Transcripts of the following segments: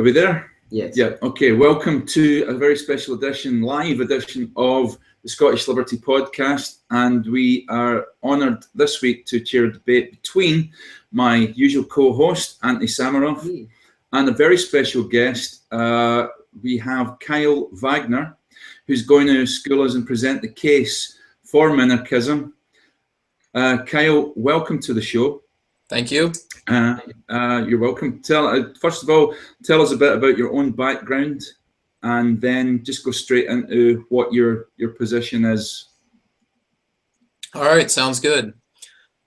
Are we there? Yes. Yeah. Okay. Welcome to a very special edition, live edition of the Scottish Liberty Podcast. And we are honoured this week to chair a debate between my usual co-host, Antony Sammeroff, and a very special guest. We have Kyle Wagner, who's going to school us and present the case for Minarchism. Kyle, welcome to the show. Thank you. You're welcome. First of all, tell us a bit about your own background, and then just go straight into what your position is. All right, sounds good.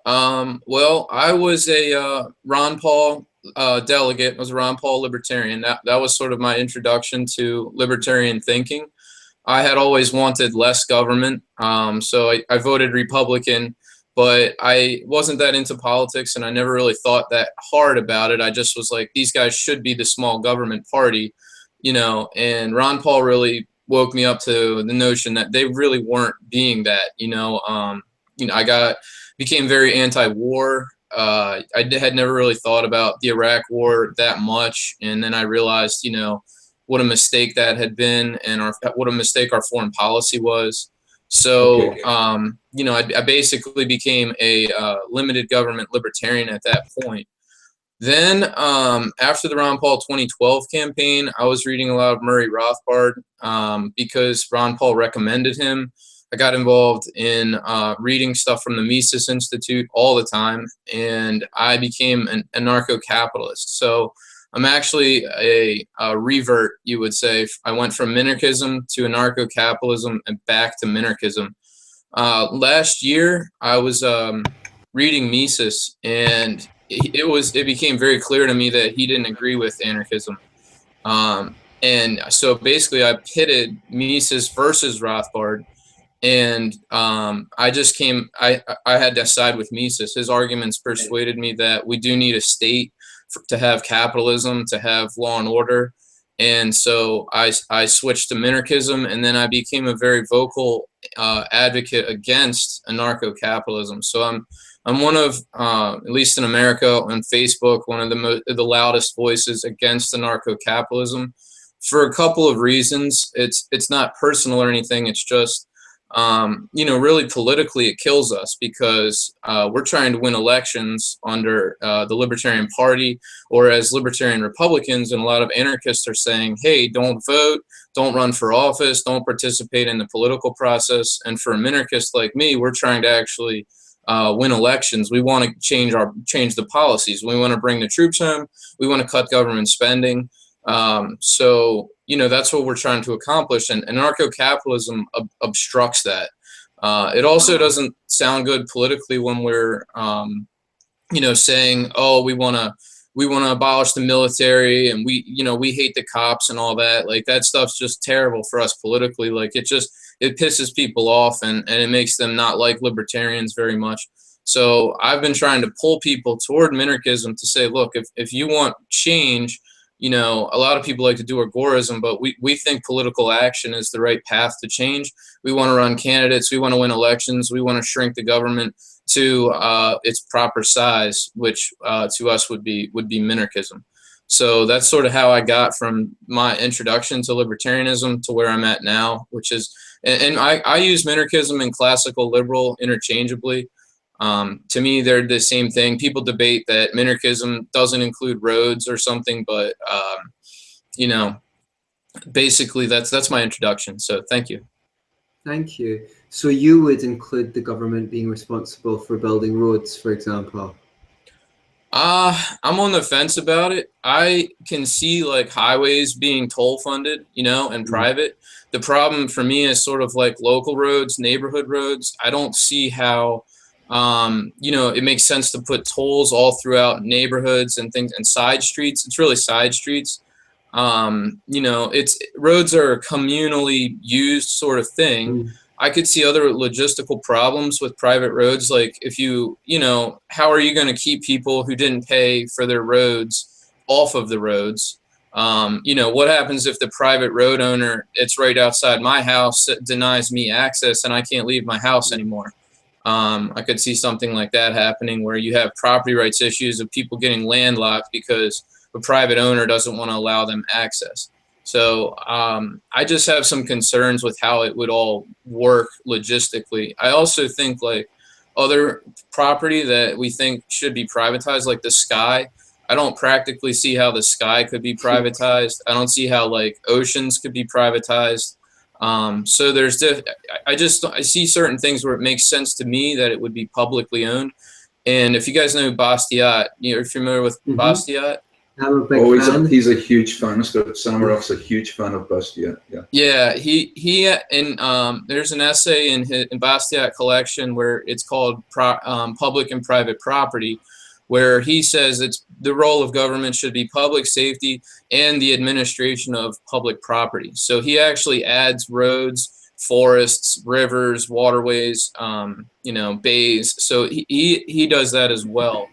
Well, I was a Ron Paul delegate. I was a Ron Paul libertarian. That was sort of my introduction to libertarian thinking. I had always wanted less government, so I voted Republican. But I wasn't that into politics, and I never really thought that hard about it. I just was like, these guys should be the small government party, you know, and Ron Paul really woke me up to the notion that they really weren't being that, I became very anti-war. I had never really thought about the Iraq war that much, and then I realized, what a mistake that had been, and what a mistake our foreign policy was. So, I basically became a limited government libertarian at that point. Then, after the Ron Paul 2012 campaign, I was reading a lot of Murray Rothbard because Ron Paul recommended him. I got involved in reading stuff from the Mises Institute all the time, and I became an anarcho-capitalist. So I'm actually a revert, you would say. I went from Minarchism to anarcho-capitalism and back to Minarchism. Last year, I was reading Mises, and it became very clear to me that he didn't agree with anarchism. And so basically, I pitted Mises versus Rothbard, and I had to side with Mises. His arguments persuaded me that we do need a state to have capitalism, to have law and order. And so I switched to Minarchism, and then I became a very vocal advocate against anarcho-capitalism. So I'm one of, at least in America on Facebook, one of the loudest voices against anarcho-capitalism for a couple of reasons. It's not personal or anything. It's just really politically it kills us because we're trying to win elections under the Libertarian Party, or as Libertarian Republicans, and a lot of anarchists are saying, hey, don't vote, don't run for office, don't participate in the political process. And for a minarchist like me, we're trying to actually win elections. We want to change the policies. We want to bring the troops home. We want to cut government spending. So that's what we're trying to accomplish, and anarcho-capitalism obstructs that. It also doesn't sound good politically when we're, saying, oh, we want to abolish the military, and we hate the cops and all that. Like, that stuff's just terrible for us politically. Like, it pisses people off, and it makes them not like libertarians very much. So I've been trying to pull people toward minarchism to say, look, if you want change, a lot of people like to do agorism, but we think political action is the right path to change. We want to run candidates. We want to win elections. We want to shrink the government to its proper size, which to us would be minarchism. So that's sort of how I got from my introduction to libertarianism to where I'm at now, which is, and I use minarchism and classical liberal interchangeably. To me, they're the same thing. People debate that minarchism doesn't include roads or something, but basically that's my introduction. So thank you. Thank you. So you would include the government being responsible for building roads, for example? I'm on the fence about it. I can see like highways being toll funded, and private. The problem for me is sort of like local roads, neighborhood roads. I don't see how it makes sense to put tolls all throughout neighborhoods and things, and side streets. It's really side streets. Roads are a communally used sort of thing. I could see other logistical problems with private roads. Like if how are you going to keep people who didn't pay for their roads off of the roads? What happens if the private road owner, it's right outside my house, denies me access and I can't leave my house anymore? I could see something like that happening where you have property rights issues of people getting landlocked because a private owner doesn't want to allow them access. So I just have some concerns with how it would all work logistically. I also think like other property that we think should be privatized, like the sky. I don't practically see how the sky could be privatized. I don't see how like oceans could be privatized. So there's I see certain things where it makes sense to me that it would be publicly owned. And if you guys know Bastiat, you're familiar with Bastiat? I'm a big fan. He's a huge fan. Sammeroff's a huge fan of Bastiat. Yeah, he and there's an essay in Bastiat collection where it's called Public and Private Property, where he says it's the role of government should be public safety and the administration of public property. So he actually adds roads, forests, rivers, waterways, bays. So he does that as well.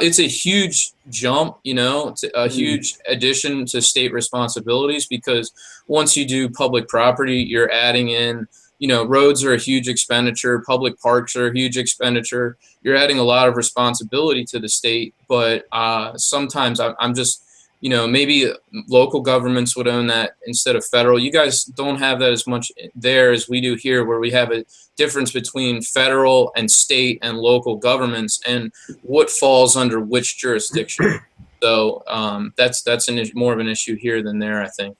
It's a huge jump, it's a huge addition to state responsibilities, because once you do public property, you're adding in, roads are a huge expenditure, public parks are a huge expenditure. You're adding a lot of responsibility to the state, but sometimes I'm just, maybe local governments would own that instead of federal. You guys don't have that as much there as we do here, where we have a difference between federal and state and local governments and what falls under which jurisdiction. So that's more of an issue here than there, I think.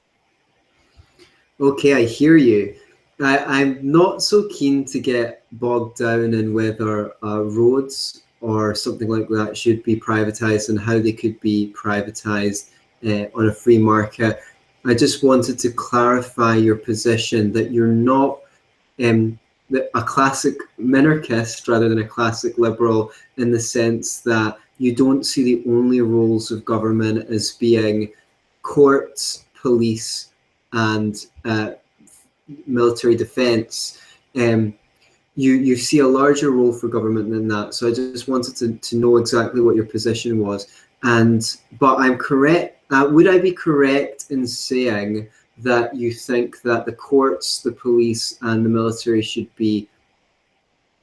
Okay, I hear you. I'm not so keen to get bogged down in whether roads or something like that should be privatized and how they could be privatized on a free market. I just wanted to clarify your position that you're not a classic minarchist rather than a classic liberal, in the sense that you don't see the only roles of government as being courts, police, and military defense. You see a larger role for government than that. So I just wanted to know exactly what your position was. But I'm correct. Would I be correct in saying that you think that the courts, the police, and the military should be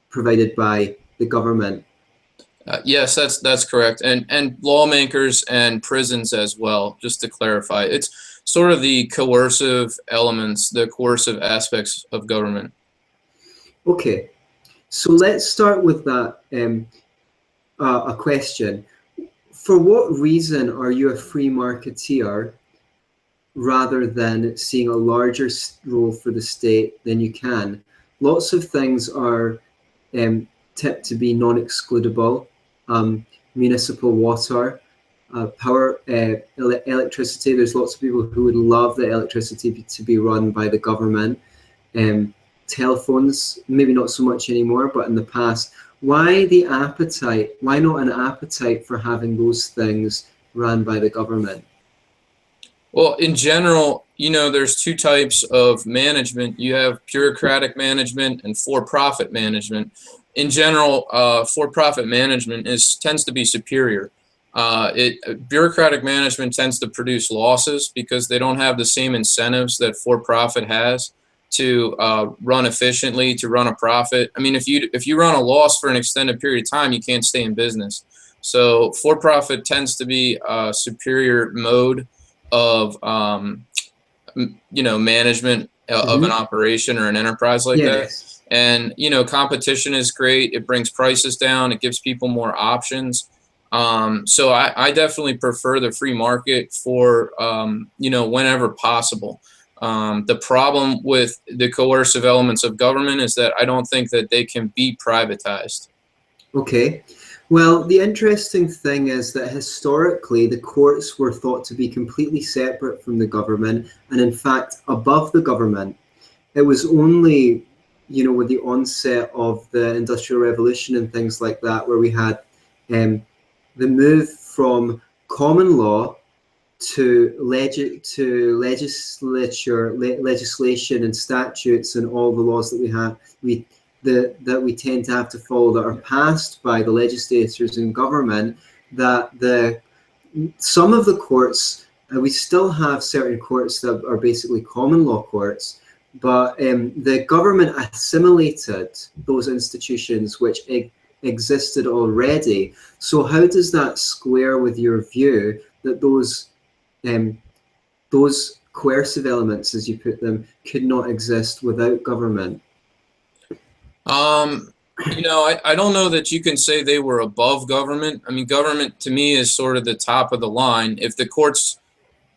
provided by the government? Yes, that's correct. And lawmakers and prisons as well, just to clarify. It's sort of the coercive elements, the coercive aspects of government. Okay, so let's start with that. A question. For what reason are you a free marketeer rather than seeing a larger role for the state than you can? Lots of things are tipped to be non-excludable. Municipal water, power, electricity. There's lots of people who would love the electricity to be run by the government. Telephones, maybe not so much anymore, but in the past. Why the appetite? Why not an appetite for having those things run by the government? Well, in general, there's two types of management. You have bureaucratic management and for-profit management. In general, for-profit management tends to be superior. Bureaucratic management tends to produce losses because they don't have the same incentives that for-profit has to run efficiently, to run a profit. I mean, if you run a loss for an extended period of time, you can't stay in business. So for-profit tends to be a superior mode of management of an operation or an enterprise like that. And competition is great. It brings prices down. It gives people more options. So I definitely prefer the free market for whenever possible. The problem with the coercive elements of government is that I don't think that they can be privatized. Okay. Well, the interesting thing is that historically the courts were thought to be completely separate from the government, and in fact above the government. It was only, with the onset of the Industrial Revolution and things like that, where we had the move from common law to legislation and statutes and all the laws that we have, that we tend to have to follow, that are passed by the legislators and government, that some of the courts, we still have certain courts that are basically common law courts, but the government assimilated those institutions which existed already. So how does that square with your view that those coercive elements, as you put them, could not exist without government? You know, I don't know that you can say they were above government. I mean, government to me is sort of the top of the line. If the courts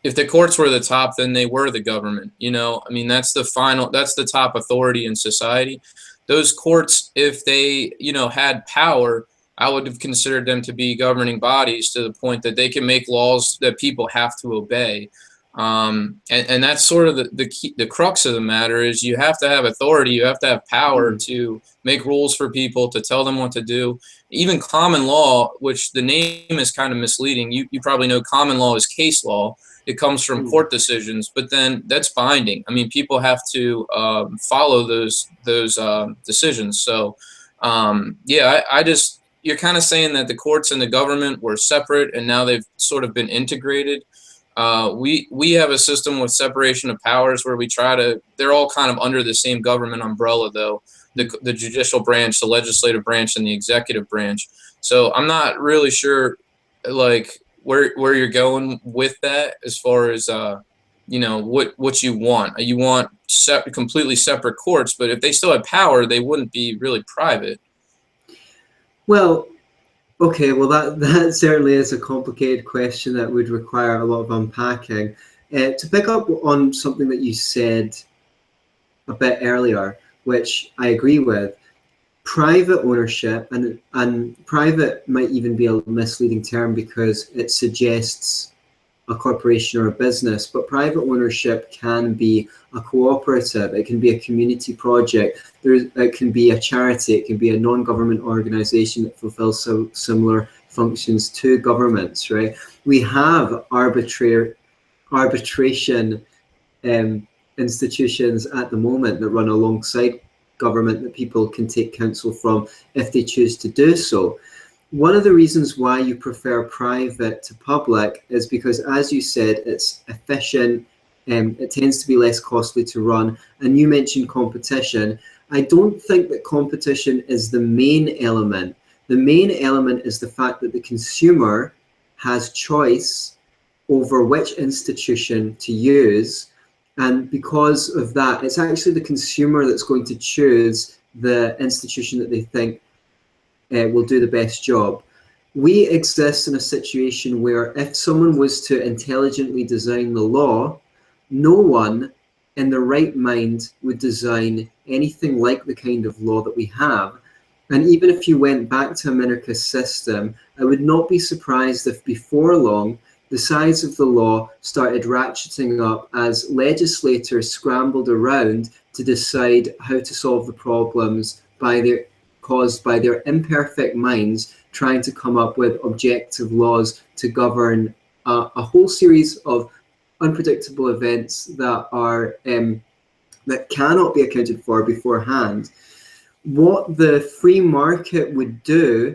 were the top, then they were the government. You know, I mean, that's the top authority in society. Those courts, if they, you know, had power, I would have considered them to be governing bodies to the point that they can make laws that people have to obey. And that's sort of the crux of the matter is you have to have authority, you have to have power to make rules for people, to tell them what to do. Even common law, which the name is kind of misleading, you probably know common law is case law. It comes from court decisions, but then that's binding. I mean, people have to follow those decisions. So, yeah, I just, you're kind of saying that the courts and the government were separate, and now they've sort of been integrated. We have a system with separation of powers where they're all kind of under the same government umbrella, though, the judicial branch, the legislative branch, and the executive branch. So I'm not really sure, like, where you're going with that as far as, you know, what you want. You want completely separate courts, but if they still had power, they wouldn't be really private. Well, okay, well, that certainly is a complicated question that would require a lot of unpacking. To pick up on something that you said a bit earlier, which I agree with, private ownership, and private might even be a misleading term because it suggests a corporation or a business, but private ownership can be a cooperative, it can be a community project, it can be a charity, it can be a non-government organization that fulfills similar functions to governments, right? We have arbitration institutions at the moment that run alongside government that people can take counsel from if they choose to do so. One of the reasons why you prefer private to public is because, as you said, it's efficient, it tends to be less costly to run, and you mentioned competition. I don't think that competition is the main element. The main element is the fact that the consumer has choice over which institution to use. And because of that, it's actually the consumer that's going to choose the institution that they think will do the best job. We exist in a situation where if someone was to intelligently design the law, no one in their right mind would design anything like the kind of law that we have. And even if you went back to a minarchist system, I would not be surprised if before long, the size of the law started ratcheting up as legislators scrambled around to decide how to solve the problems caused by their imperfect minds trying to come up with objective laws to govern a whole series of unpredictable events that are that cannot be accounted for beforehand. What the free market would do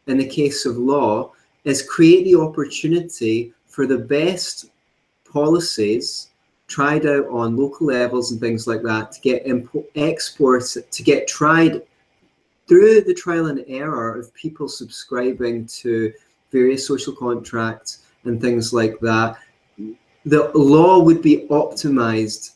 in the case of law is create the opportunity for the best policies tried out on local levels and things like that to get exported, to get tried through the trial and error of people subscribing to various social contracts and things like that. The law would be optimized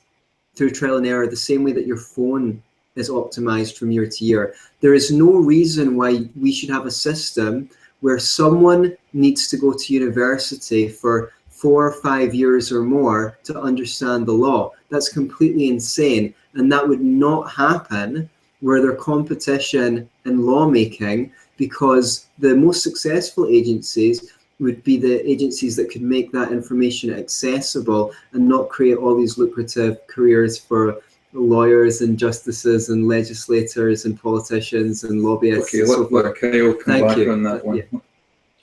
through trial and error the same way that your phone is optimized from year to year. There is no reason why we should have a system where someone needs to go to university for 4 or 5 years or more to understand the law. That's completely insane. And that would not happen were there competition in lawmaking, because the most successful agencies would be the agencies that could make that information accessible and not create all these lucrative careers for lawyers and justices and legislators and politicians and lobbyists. Okay, look, Kyle, come back on that one. Yeah.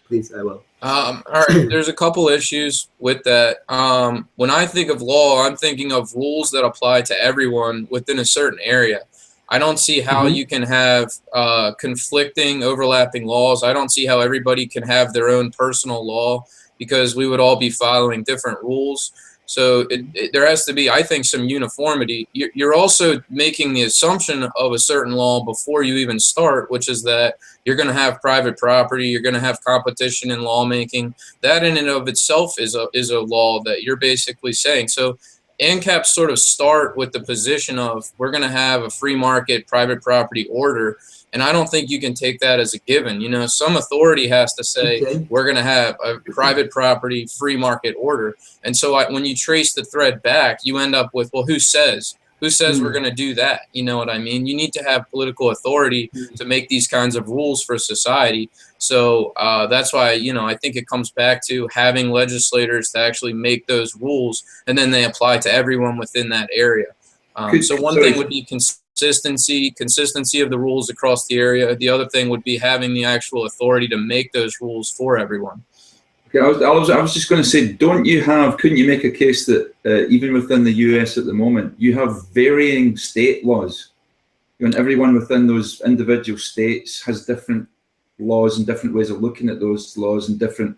Please, I will. All right, there's a couple issues with that. When I think of law, I'm thinking of rules that apply to everyone within a certain area. I don't see how you can have conflicting, overlapping laws. I don't see how everybody can have their own personal law, because we would all be following different rules. So there has to be, I think, some uniformity. You're also making the assumption of a certain law before you even start, which is that you're going to have private property, you're going to have competition in lawmaking. That in and of itself is a law that you're basically saying. So ANCAPs sort of start with the position of we're going to have a free market private property order. And I don't think you can take that as a given. You know, some authority has to say, Okay. we're going to have a private property free market order. And so when you trace the thread back, you end up with, well, who says? Who says we're going to do that? You know what I mean? You need to have political authority to make these kinds of rules for society. So that's why, you know, I think it comes back to having legislators to actually make those rules, and then they apply to everyone within that area. So one thing would be consistency of the rules across the area. The other thing would be having the actual authority to make those rules for everyone. Okay, I was just going to say, couldn't you make a case that even within the US at the moment, you have varying state laws? You know, everyone within those individual states has different laws and different ways of looking at those laws and different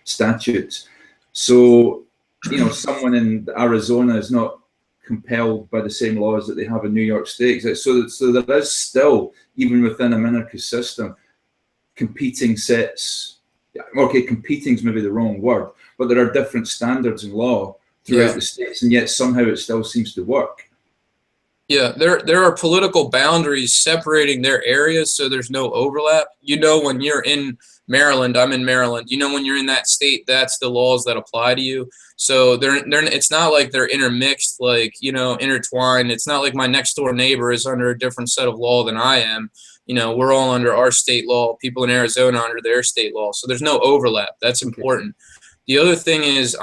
statutes. So, you know, someone in Arizona is not compelled by the same laws that they have in New York State. So there is still, even within a minarchist system, competing sets. Okay, competing is maybe the wrong word, but there are different standards in law throughout the states, and yet somehow it still seems to work. Yeah, there are political boundaries separating their areas, so there's no overlap. You know, when you're in Maryland, I'm in Maryland. You know, when you're in that state, that's the laws that apply to you. So it's not like they're intermixed, like, you know, intertwined. It's not like my next door neighbor is under a different set of law than I am. You know, we're all under our state law. People in Arizona under their state law. So there's no overlap. That's important. The other thing is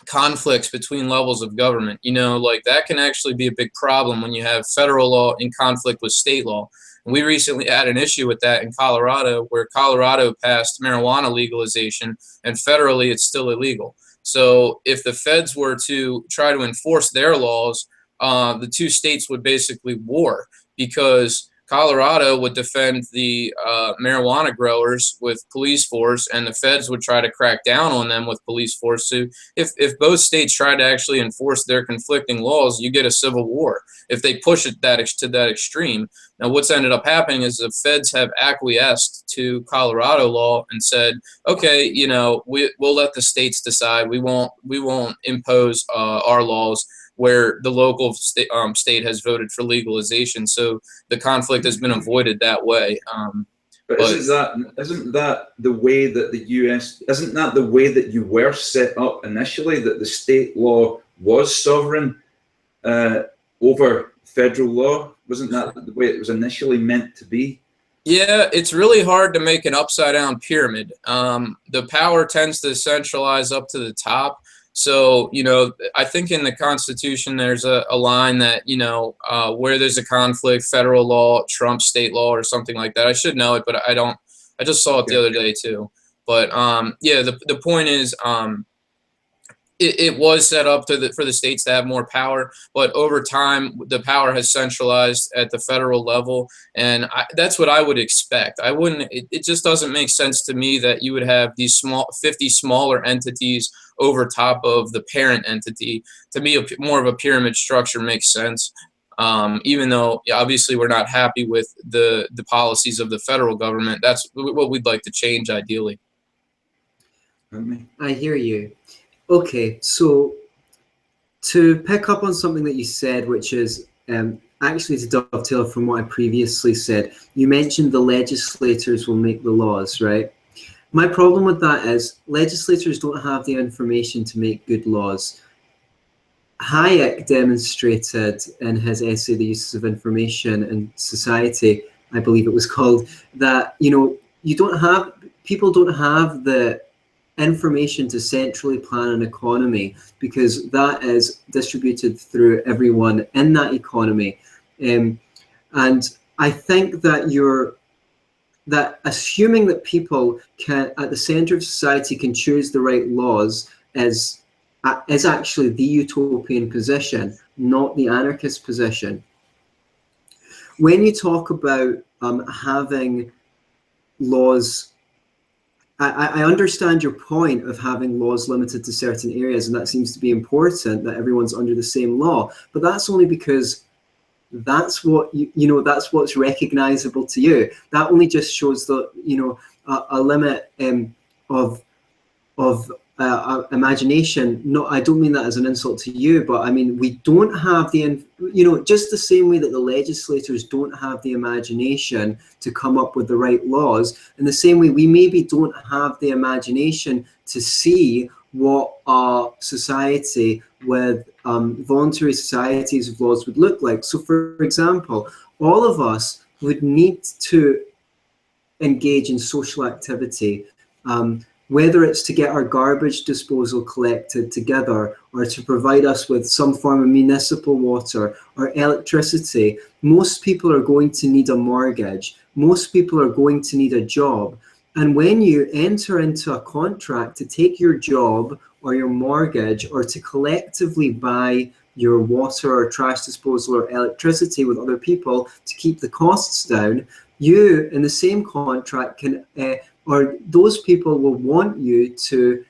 conflicts between levels of government. You know, like that can actually be a big problem when you have federal law in conflict with state law. And we recently had an issue with that in Colorado, where Colorado passed marijuana legalization, and federally it's still illegal. So if the feds were to try to enforce their laws, the two states would basically war, because Colorado would defend the marijuana growers with police force, and the feds would try to crack down on them with police force. So if both states try to actually enforce their conflicting laws, you get a civil war if they push it to that extreme. Now, what's ended up happening is the feds have acquiesced to Colorado law and said, okay, you know, we'll let the states decide. We won't impose our laws, where the local state has voted for legalization. So the conflict has been avoided that way. But isn't that the way that the US, isn't that the way that you were set up initially, that the state law was sovereign over federal law? Wasn't that the way it was initially meant to be? Yeah, it's really hard to make an upside down pyramid. The power tends to centralize up to the top. So, you know, I think in the Constitution, there's a line that, you know, where there's a conflict, federal law trumps state law or something like that. I should know it, but I don't. I just saw it the other day too. But yeah, the point is, it was set up for the states to have more power, but over time, the power has centralized at the federal level, and that's what I would expect. I wouldn't. It just doesn't make sense to me that you would have these 50 smaller entities over top of the parent entity. To me, more of a pyramid structure makes sense. Even though obviously we're not happy with the policies of the federal government, that's what we'd like to change ideally. I hear you. Okay, so to pick up on something that you said, which is actually to dovetail from what I previously said, you mentioned the legislators will make the laws, right? My problem with that is legislators don't have the information to make good laws. Hayek demonstrated in his essay, The Uses of Information in Society, I believe it was called, that, you know, people don't have the information to centrally plan an economy, because that is distributed through everyone in that economy. And I think that assuming that people can, at the center of society, can choose the right laws is actually the utopian position, not the anarchist position. When you talk about having laws I understand your point of having laws limited to certain areas, and that seems to be important, that everyone's under the same law. But that's only because that's what that's what's recognizable to you. That only just shows that a limit of imagination. No, I don't mean that as an insult to you, but I mean we don't have the just the same way that the legislators don't have the imagination to come up with the right laws, in the same way we maybe don't have the imagination to see what a society with voluntary societies of laws would look like. So for example, all of us would need to engage in social activity, whether it's to get our garbage disposal collected together or to provide us with some form of municipal water or electricity. Most people are going to need a mortgage. Most people are going to need a job. And when you enter into a contract to take your job or your mortgage or to collectively buy your water or trash disposal or electricity with other people to keep the costs down, you in the same contract can or those people will want you to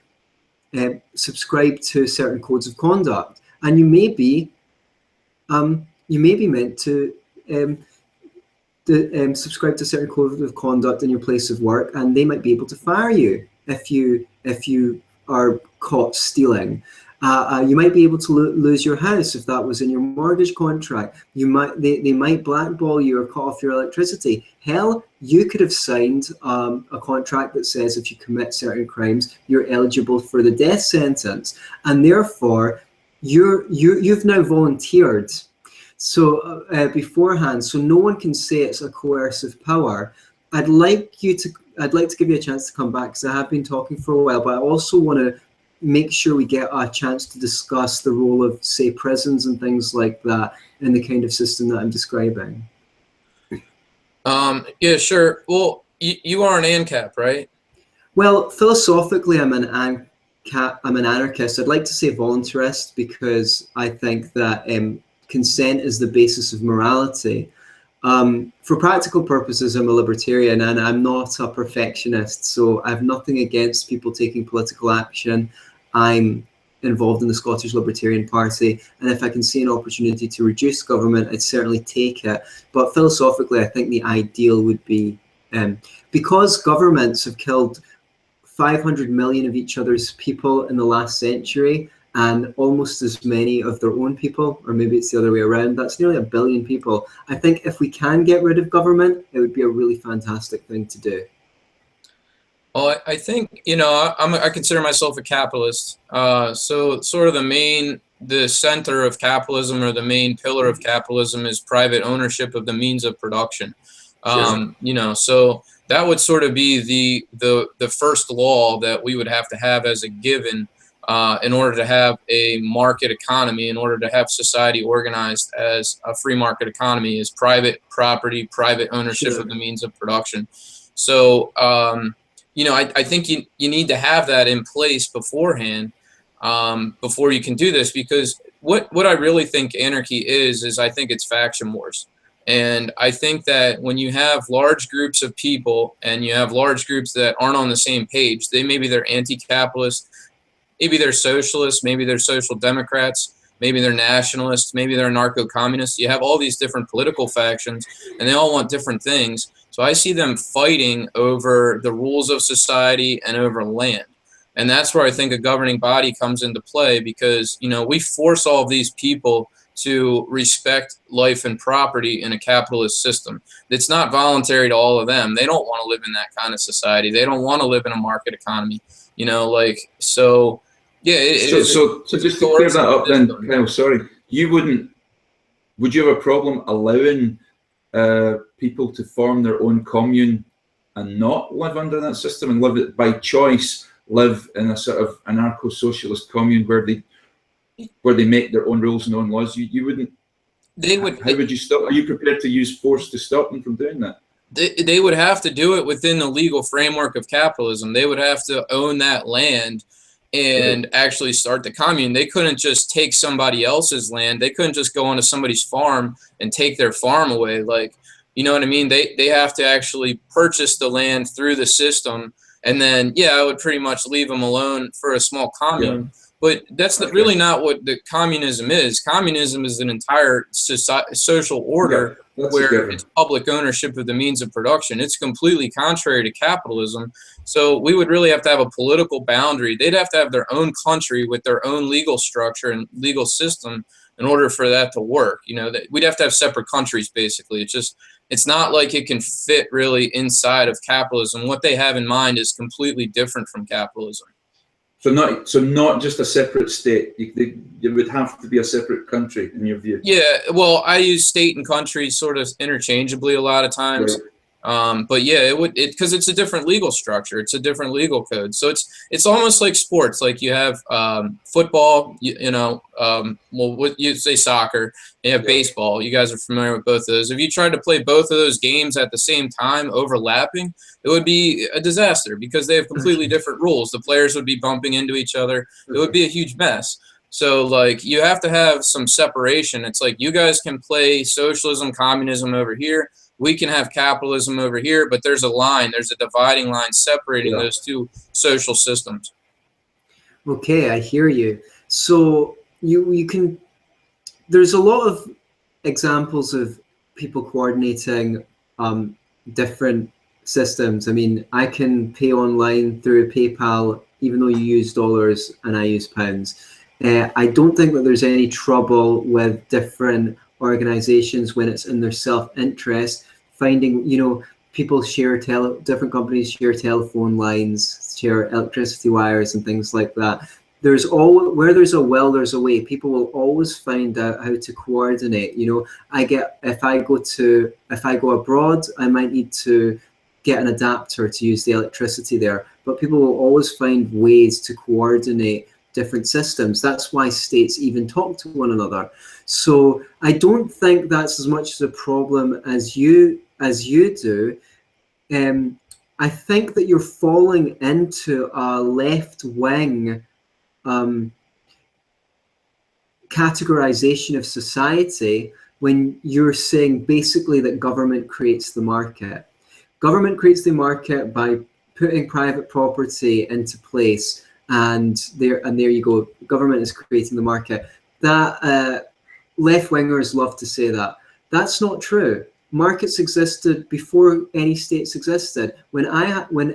subscribe to certain codes of conduct, and you may be meant to subscribe to certain codes of conduct in your place of work, and they might be able to fire you if you are caught stealing. You might be able to lose your house if that was in your mortgage contract. They might blackball you or cut off your electricity. Hell, you could have signed a contract that says if you commit certain crimes, you're eligible for the death sentence, and therefore you've now volunteered. So beforehand, so no one can say it's a coercive power. I'd like to give you a chance to come back because I have been talking for a while, but I also want to make sure we get a chance to discuss the role of, say, prisons and things like that in the kind of system that I'm describing. Yeah, sure. Well, you are an ANCAP, right? Well, philosophically, I'm an anarchist. I'd like to say voluntarist because I think that consent is the basis of morality. For practical purposes, I'm a libertarian and I'm not a perfectionist, so I have nothing against people taking political action. I'm involved in the Scottish Libertarian Party, and if I can see an opportunity to reduce government, I'd certainly take it. But philosophically, I think the ideal would be, because governments have killed 500 million of each other's people in the last century, and almost as many of their own people, or maybe it's the other way around, that's nearly 1 billion people. I think if we can get rid of government, it would be a really fantastic thing to do. Well, I think, I consider myself a capitalist. So sort of the center of capitalism, or the main pillar of capitalism, is private ownership of the means of production. Sure. So that would sort of be the first law that we would have to have as a given in order to have a market economy, in order to have society organized as a free market economy, is private property, private ownership Sure. of the means of production. So, I think you need to have that in place beforehand before you can do this, because what I really think anarchy is I think it's faction wars. And I think that when you have large groups of people and you have large groups that aren't on the same page, maybe they're anti-capitalist, maybe they're socialists, maybe they're social democrats, maybe they're nationalists, maybe they're anarcho-communists. You have all these different political factions, and they all want different things. So I see them fighting over the rules of society and over land. And that's where I think a governing body comes into play, because, we force all of these people to respect life and property in a capitalist system. It's not voluntary to all of them. They don't want to live in that kind of society. They don't want to live in a market economy, so yeah. So just to clear that up then, Kyle, sorry, would you have a problem allowing people to form their own commune and not live under that system, and live it by choice, live in a sort of anarcho-socialist commune where they make their own rules and own laws? You wouldn't. They would. How would you stop? Are you prepared to use force to stop them from doing that? They would have to do it within the legal framework of capitalism. They would have to own that land and actually start the commune. They couldn't just take somebody else's land. They couldn't just go onto somebody's farm and take their farm away. You know what I mean? They have to actually purchase the land through the system And then, yeah, I would pretty much leave them alone for a small commune. But that's really not what the communism is. Communism is an entire social order where it's public ownership of the means of production. It's completely contrary to capitalism. So we would really have to have a political boundary. They'd have to have their own country with their own legal structure and legal system in order for that to work. You know, we'd have to have separate countries, basically. It's not like it can fit really inside of capitalism. What they have in mind is completely different from capitalism. So not just a separate state. You would have to be a separate country in your view. Yeah, well, I use state and country sort of interchangeably a lot of times. Right. But yeah, it would because it's a different legal structure. It's a different legal code. So it's almost like sports. Like you have football, well, you say soccer. You have baseball. You guys are familiar with both of those. If you tried to play both of those games at the same time, overlapping, it would be a disaster because they have completely different rules. The players would be bumping into each other. It would be a huge mess. So like you have to have some separation. It's like you guys can play socialism, communism over here. We can have capitalism over here, but there's a line, there's a dividing line separating those two social systems. Okay, I hear you. So you can, there's a lot of examples of people coordinating different systems. I mean, I can pay online through PayPal, even though you use dollars and I use pounds. I don't think that there's any trouble with different organizations when it's in their self-interest, finding, people share different companies share telephone lines, share electricity wires and things like that. Where there's a will, there's a way. People will always find out how to coordinate. If I go abroad, I might need to get an adapter to use the electricity there, but people will always find ways to coordinate different systems. That's why states even talk to one another. So I don't think that's as much of a problem as you do. I think that you're falling into a left-wing categorization of society when you're saying basically that government creates the market. Government creates the market by putting private property into place, and there you go. Government is creating the market. That left-wingers love to say that. That's not true. Markets existed before any states existed. When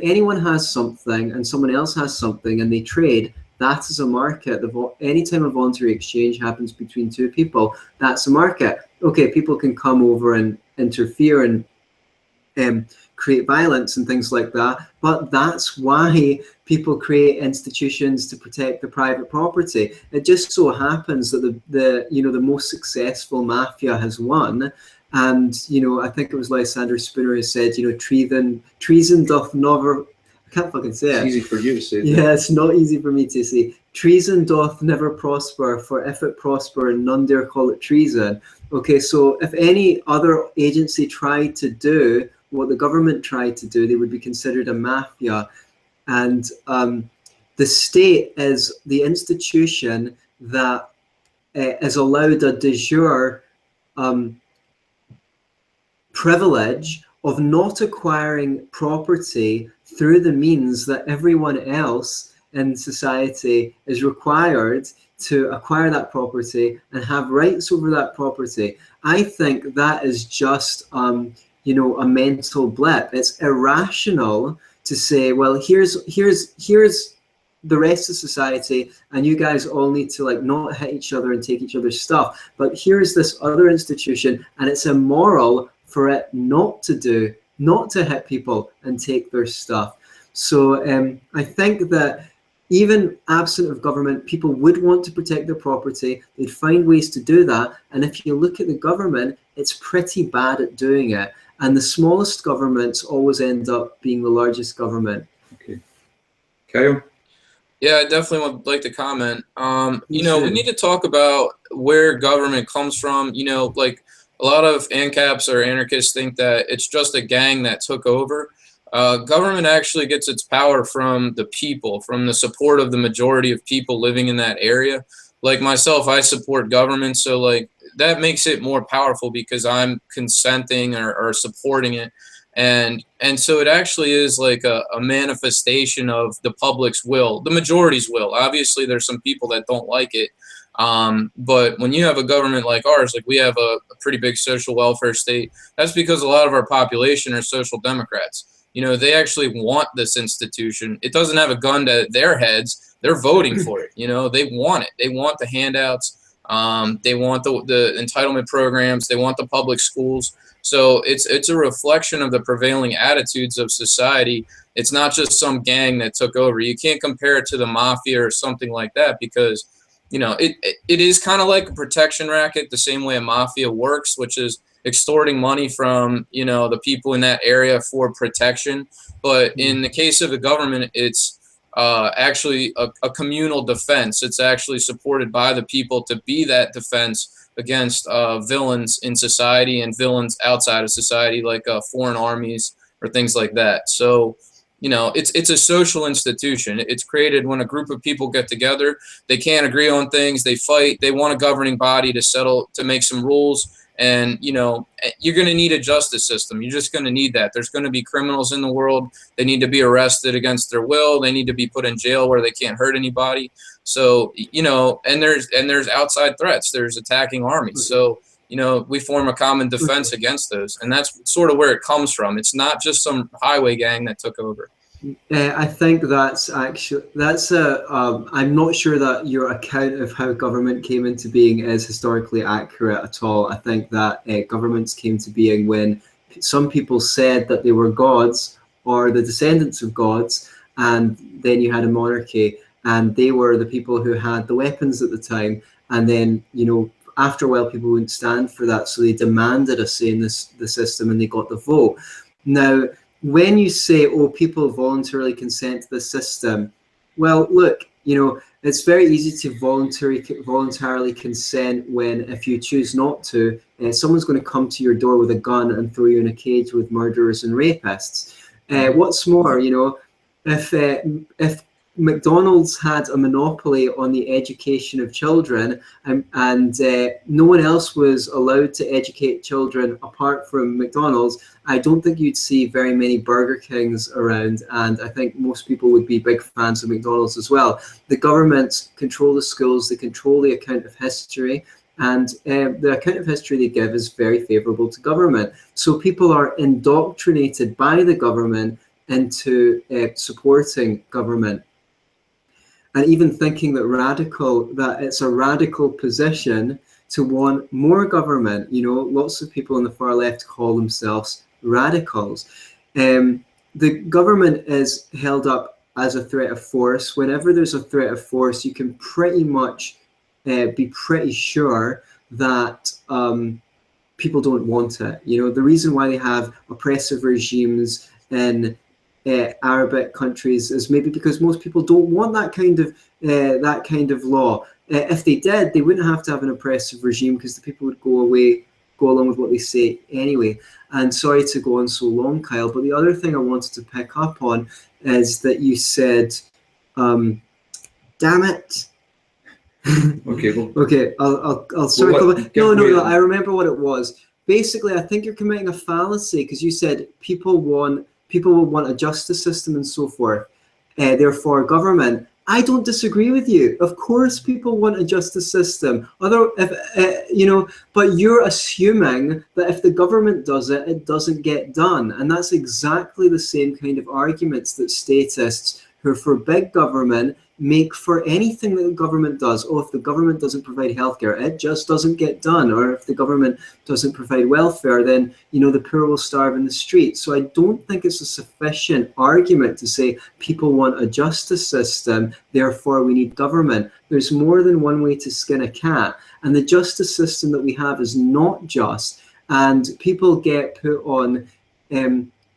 anyone has something and someone else has something and they trade, that is a market. Anytime a voluntary exchange happens between two people, that's a market. Okay, people can come over and interfere and create violence and things like that, but that's why people create institutions to protect the private property. It just so happens that the most successful mafia has won, and I think it was Lysander Spooner who said, treason doth never. I can't fucking say it. It's easy for you to say. Yeah, it's not easy for me to say. Treason doth never prosper, for if it prosper, none dare call it treason. Okay, so if any other agency tried to do what the government tried to do, they would be considered a mafia. And the state is the institution that is allowed a de jure privilege of not acquiring property through the means that everyone else in society is required to acquire that property and have rights over that property. I think that is just a mental blip. It's irrational to say, well, here's the rest of society, and you guys all need to not hit each other and take each other's stuff. But here's this other institution, and it's immoral for it not to hit people and take their stuff. So I think that even absent of government, people would want to protect their property. They'd find ways to do that. And if you look at the government, it's pretty bad at doing it. And the smallest governments always end up being the largest government. Okay. Kyle? Yeah, I definitely would like to comment. We need to talk about where government comes from. Like a lot of ANCAPs or anarchists think that it's just a gang that took over. Government actually gets its power from the people, from the support of the majority of people living in that area. Like myself, I support government, so that makes it more powerful because I'm consenting or supporting it. And so it actually is like a manifestation of the public's will, the majority's will. Obviously, there's some people that don't like it. But when you have a government like ours, like we have a pretty big social welfare state, that's because a lot of our population are social democrats. You know, they actually want this institution. It doesn't have a gun to their heads. They're voting for it. You know, they want it. They want the handouts. They want the entitlement programs. They want the public schools. So it's a reflection of the prevailing attitudes of society. It's not just some gang that took over. You can't compare it to the mafia or something like that, because, you know, it is kind of like a protection racket, the same way a mafia works, which is extorting money from, you know, the people in that area for protection. But in the case of the government, it's actually a communal defense. It's actually supported by the people to be that defense against villains in society and villains outside of society, like foreign armies or things like that. So, you know, it's a social institution. It's created when a group of people get together. They can't agree on things. They fight. They want a governing body to settle, to make some rules. And, you know, you're going to need a justice system. You're just going to need that. There's going to be criminals in the world. They need to be arrested against their will. They need to be put in jail where they can't hurt anybody. So, you know, and there's outside threats. There's attacking armies. So, you know, we form a common defense against those. And that's sort of where it comes from. It's not just some highway gang that took over. I think that's I'm not sure that your account of how government came into being is historically accurate at all. I think that governments came to being when some people said that they were gods or the descendants of gods, and then you had a monarchy, and they were the people who had the weapons at the time. And then, you know, after a while, people wouldn't stand for that, so they demanded a say in the system, and they got the vote. Now, when you say, oh, people voluntarily consent to the system, well, look, you know, it's very easy to voluntarily consent when, if you choose not to, someone's going to come to your door with a gun and throw you in a cage with murderers and rapists. What's more, you know, if McDonald's had a monopoly on the education of children, and no one else was allowed to educate children apart from McDonald's, I don't think you'd see very many Burger Kings around, and I think most people would be big fans of McDonald's as well. The governments control the schools, they control the account of history, and the account of history they give is very favorable to government. So people are indoctrinated by the government into supporting government. And even thinking that it's a radical position to want more government. You know, lots of people on the far left call themselves radicals. The government is held up as a threat of force. Whenever there's a threat of force, you can pretty much be pretty sure that people don't want it. You know, the reason why they have oppressive regimes in Arabic countries is maybe because most people don't want that kind of law. If they did, they wouldn't have to have an oppressive regime, because the people would go along with what they say anyway. And sorry to go on so long, Kyle, but the other thing I wanted to pick up on is that you said, damn it. Okay. Well, okay, I'll circle. No, I remember what it was. Basically, I think you're committing a fallacy, because you said people will want a justice system and so forth, therefore government. I don't disagree with you. Of course people want a justice system, you know, but you're assuming that if the government does it, it doesn't get done. And that's exactly the same kind of arguments that statists who are for big government make for anything that the government does. Oh, if the government doesn't provide healthcare, it just doesn't get done. Or if the government doesn't provide welfare, then, you know, the poor will starve in the streets. So I don't think it's a sufficient argument to say people want a justice system, therefore we need government. There's more than one way to skin a cat. And the justice system that we have is not just. And people get put on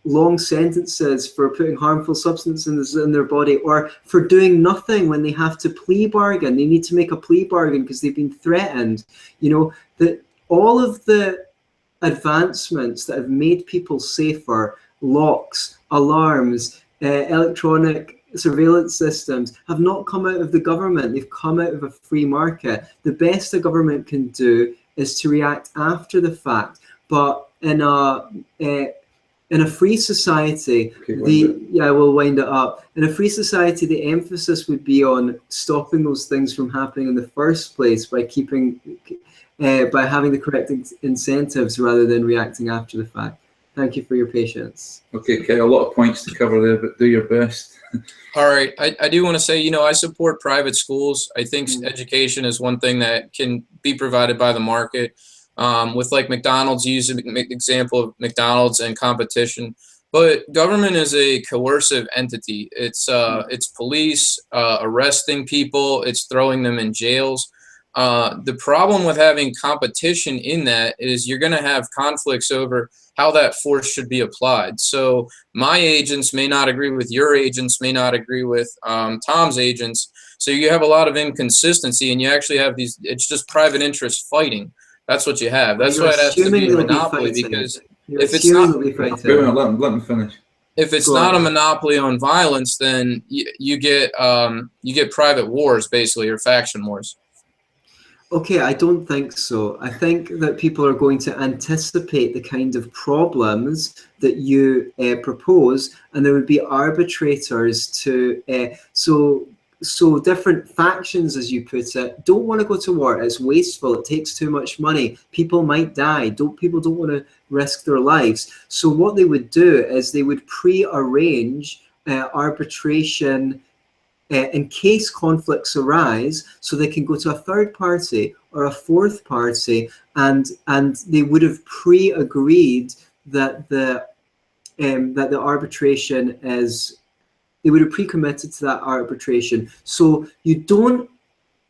long sentences for putting harmful substances in their body, or for doing nothing when they have to plea bargain. They need to make a plea bargain because they've been threatened. You know, that all of the advancements that have made people safer, locks, alarms, electronic surveillance systems, have not come out of the government. They've come out of a free market. The best a government can do is to react after the fact. But in in a free society, I will wind it up. In a free society, the emphasis would be on stopping those things from happening in the first place by keeping, by having the correct incentives rather than reacting after the fact. Thank you for your patience. Okay, Kay, a lot of points to cover there, but do your best. All right, I do want to say, I support private schools. I think education is one thing that can be provided by the market. With like McDonald's, use an example of McDonald's and competition. But government is a coercive entity. It's police arresting people. It's throwing them in jails. The problem with having competition in that is you're going to have conflicts over how that force should be applied. So my agents may not agree with your agents, may not agree with Tom's agents. So you have a lot of inconsistency, and you actually have these, it's just private interest fighting. That's what you have. That's why it has to be a monopoly, because if it's not, let me finish. If it's not a monopoly on violence, then you get private wars, basically, or faction wars. Okay, I don't think so. I think that people are going to anticipate the kind of problems that you propose, and there would be arbitrators to so different factions, as you put it, don't want to go to war. It's wasteful. It takes too much money. People might die. People don't want to risk their lives. So what they would do is they would pre-arrange arbitration in case conflicts arise, so they can go to a third party or a fourth party, and they would have pre-agreed that the arbitration is. They would have pre-committed to that arbitration. So you don't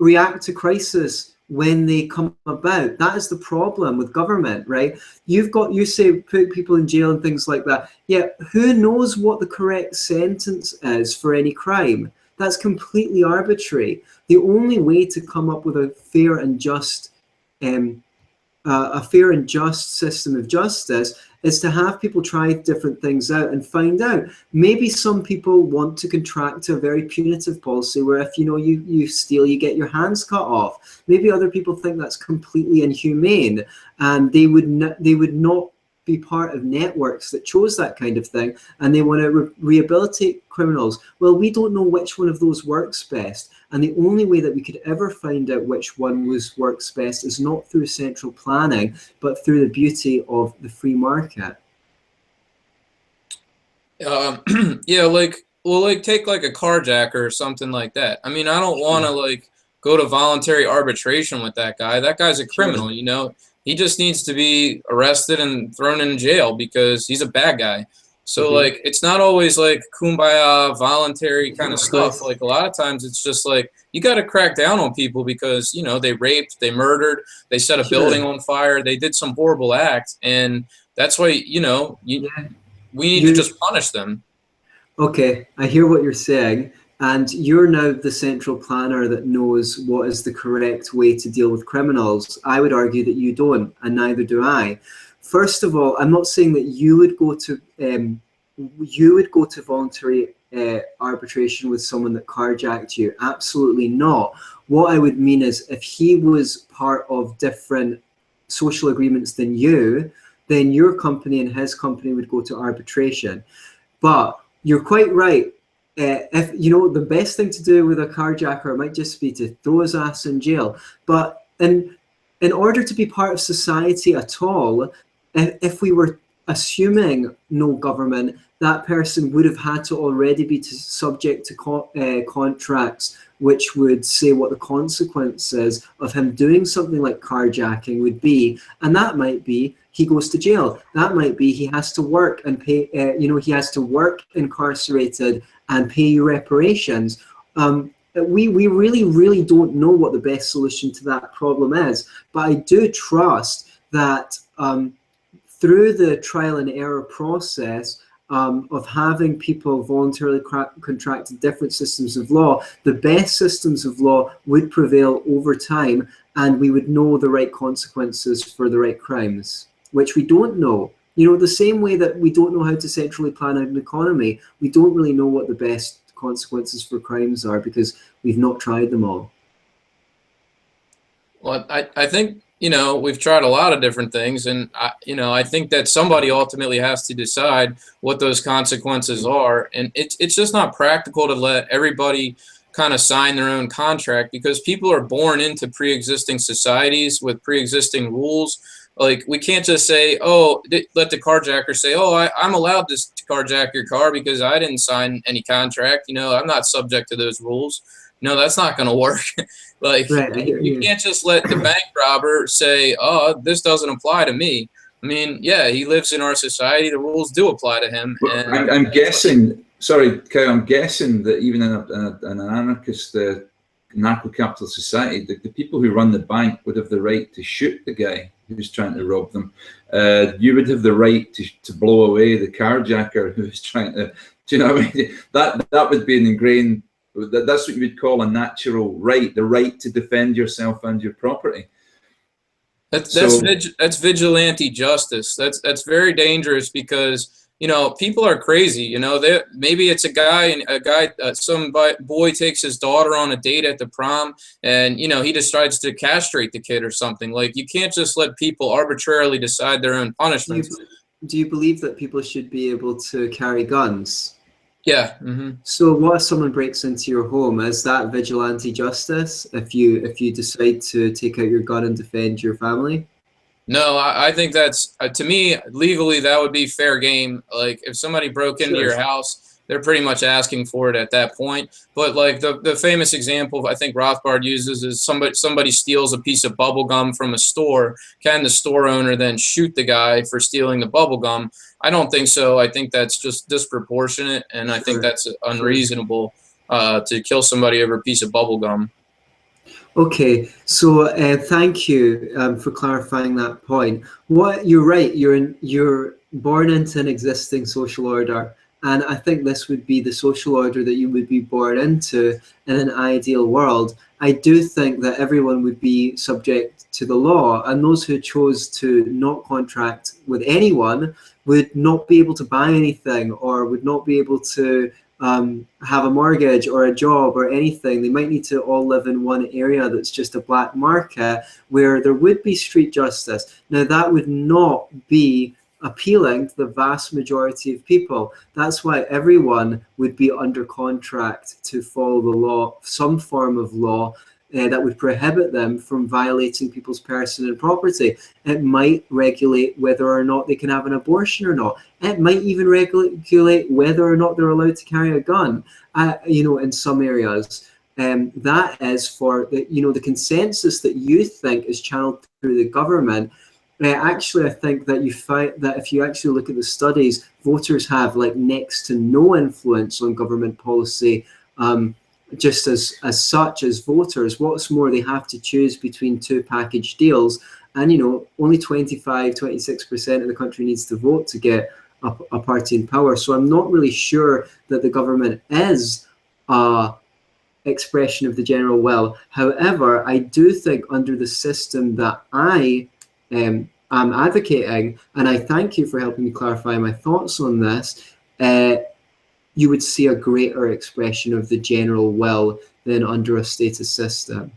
react to crisis when they come about. That is the problem with government, right? You say put people in jail and things like that. Yeah, who knows what the correct sentence is for any crime? That's completely arbitrary. The only way to come up with a fair and just system of justice is to have people try different things out and find out. Maybe some people want to contract to a very punitive policy where if you steal, you get your hands cut off. Maybe other people think that's completely inhumane, and they would not be part of networks that chose that kind of thing, and they want to rehabilitate criminals. Well, we don't know which one of those works best, and the only way that we could ever find out which one works best is not through central planning, but through the beauty of the free market. Yeah, take like a carjacker or something like that. I mean, I don't want to go to voluntary arbitration with that guy. That guy's a criminal, He just needs to be arrested and thrown in jail because he's a bad guy. So it's not always like kumbaya, voluntary kind of stuff. Like a lot of times it's just like you got to crack down on people because, they raped, they murdered, they set a building on fire, they did some horrible act. And that's why, we need to just punish them. Okay, I hear what you're saying. And you're now the central planner that knows what is the correct way to deal with criminals. I would argue that you don't, and neither do I. First of all, I'm not saying that you would go to voluntary arbitration with someone that carjacked you. Absolutely not. What I would mean is if he was part of different social agreements than you, then your company and his company would go to arbitration. But you're quite right. If the best thing to do with a carjacker might just be to throw his ass in jail. But in order to be part of society at all, if we were assuming no government, that person would have had to already be subject to contracts which would say what the consequences of him doing something like carjacking would be. And that might be he goes to jail. That might be he has to work and pay, he has to work incarcerated and pay you reparations. We really, really don't know what the best solution to that problem is. But I do trust that through the trial and error process of having people voluntarily contract different systems of law, the best systems of law would prevail over time, and we would know the right consequences for the right crimes, which we don't know. The same way that we don't know how to centrally plan an economy, we don't really know what the best consequences for crimes are because we've not tried them all. Well, I think you know, we've tried a lot of different things, and I think that somebody ultimately has to decide what those consequences are, and it's just not practical to let everybody kind of sign their own contract, because people are born into pre-existing societies with pre-existing rules. Like, we can't just say, oh, let the carjacker say, oh, I'm allowed to carjack your car because I didn't sign any contract. You know, I'm not subject to those rules. No, that's not going to work. Like, Right, I hear you you. can't just let the bank robber say, oh, this doesn't apply to me. I mean, yeah, he lives in our society. The rules do apply to him. And I'm guessing, sorry, Kyle, I'm guessing that even in an anarchist, anarcho-capitalist society, the people who run the bank would have the right to shoot the guy who's trying to rob them. You would have the right to blow away the carjacker who's trying to, do you know what I mean? That would be an ingrained, that's what you would call a natural right, the right to defend yourself and your property. That's vigilante justice. That's very dangerous, because you know, people are crazy. You know, maybe it's a guy, some boy takes his daughter on a date at the prom, and you know, he decides to castrate the kid or something. Like, you can't just let people arbitrarily decide their own punishments. Do you believe that people should be able to carry guns? Yeah. Mm-hmm. So what if someone breaks into your home? Is that vigilante justice if you decide to take out your gun and defend your family? No, I think that's, to me, legally, that would be fair game. Like, if somebody broke into your house, they're pretty much asking for it at that point. But like the famous example I think Rothbard uses is somebody steals a piece of bubble gum from a store. Can the store owner then shoot the guy for stealing the bubble gum? I don't think so. I think that's just disproportionate, and I think that's unreasonable to kill somebody over a piece of bubble gum. Okay, so thank you for clarifying that point. You're right. You're born into an existing social order, and I think this would be the social order that you would be born into in an ideal world. I do think that everyone would be subject to the law, and those who chose to not contract with anyone would not be able to buy anything, or would not be able to have a mortgage or a job or anything. They might need to all live in one area that's just a black market, where there would be street justice. Now, that would not be appealing to the vast majority of people. That's why everyone would be under contract to follow the law, some form of law that would prohibit them from violating people's person and property. It might regulate whether or not they can have an abortion or not. It might even regulate whether or not they're allowed to carry a gun, in some areas. That is for the consensus that you think is channeled through the government. Actually, I think that you find that if you actually look at the studies, voters have like next to no influence on government policy. Just as such as voters. What's more, they have to choose between two package deals, and only 26% of the country needs to vote to get a party in power. So I'm not really sure that the government is a expression of the general will. However, I do think under the system that I am advocating, and I thank you for helping me clarify my thoughts on this, you would see a greater expression of the general will than under a status system.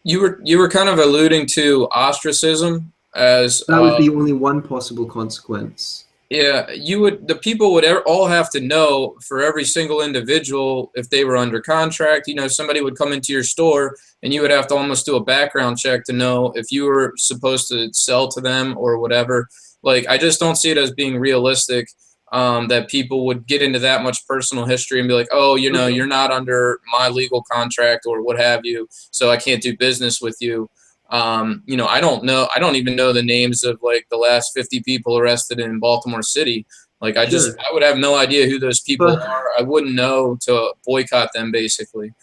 You were kind of alluding to ostracism as that would be only one possible consequence. Yeah, the people would all have to know for every single individual if they were under contract. Somebody would come into your store and you would have to almost do a background check to know if you were supposed to sell to them or whatever. Like, I just don't see it as being realistic. That people would get into that much personal history and be like, oh, you're not under my legal contract or what have you, so I can't do business with you. I don't know. I don't even know the names of like the last 50 people arrested in Baltimore City. Like, I would have no idea who those people are. I wouldn't know to boycott them, basically.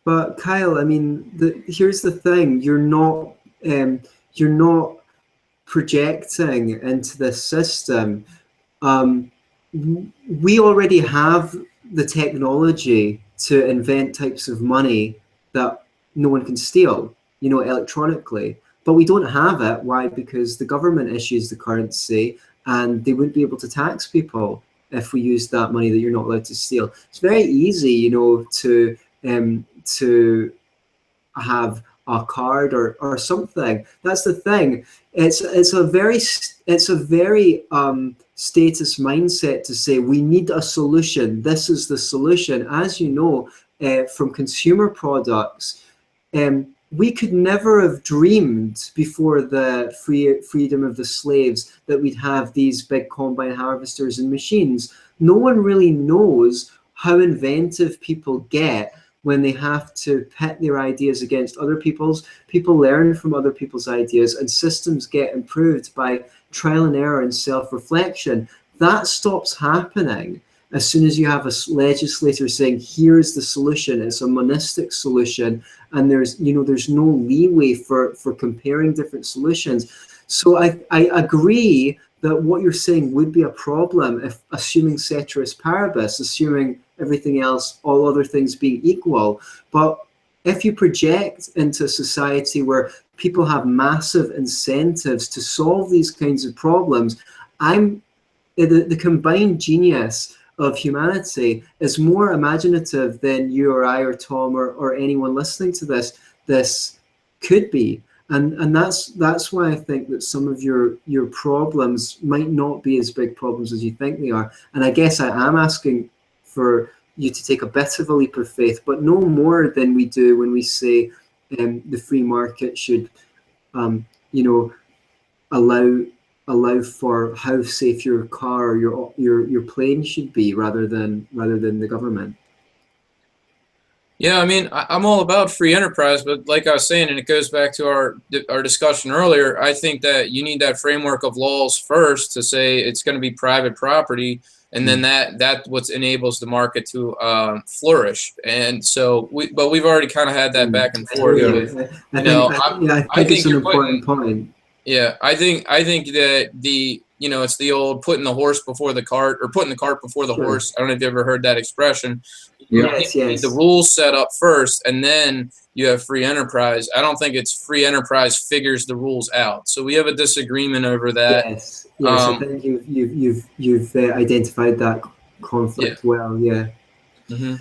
But Kyle, I mean, here's the thing: you're not projecting into this system. We already have the technology to invent types of money that no one can steal, electronically. But we don't have it. Why? Because the government issues the currency, and they wouldn't be able to tax people if we use that money that you're not allowed to steal. It's very easy, to have a card or something. That's the thing. It's a very status mindset to say we need a solution. This is the solution. As you know, from consumer products, we could never have dreamed before the freedom of the slaves that we'd have these big combine harvesters and machines. No one really knows how inventive people get when they have to pit their ideas against other people's. People learn from other people's ideas, and systems get improved by trial and error and self-reflection. That stops happening as soon as you have a legislator saying, here's the solution. It's a monistic solution, and there's no leeway for comparing different solutions. So I agree that what you're saying would be a problem if, assuming ceteris paribus, assuming everything else, all other things being equal. But if you project into a society where people have massive incentives to solve these kinds of problems, the combined genius of humanity is more imaginative than you or I or Tom or anyone listening to this could be. And that's why I think that some of your problems might not be as big problems as you think they are. And I guess I am asking for you to take a bit of a leap of faith, but no more than we do when we say the free market should, allow for how safe your car or your plane should be, rather than the government. Yeah, I mean, I'm all about free enterprise, but like I was saying, and it goes back to our discussion earlier, I think that you need that framework of laws first to say it's going to be private property, and then that what enables the market to flourish. And so, but we've already kind of had that back and forth. I think it's an important point. Yeah, I think that it's the old putting the horse before the cart, or putting the cart before the horse. I don't know if you ever heard that expression. Yes. The rules set up first, and then you have free enterprise. I don't think it's free enterprise figures the rules out. So we have a disagreement over that. Yes. I think you've identified that conflict well. Yeah. Mm-hmm.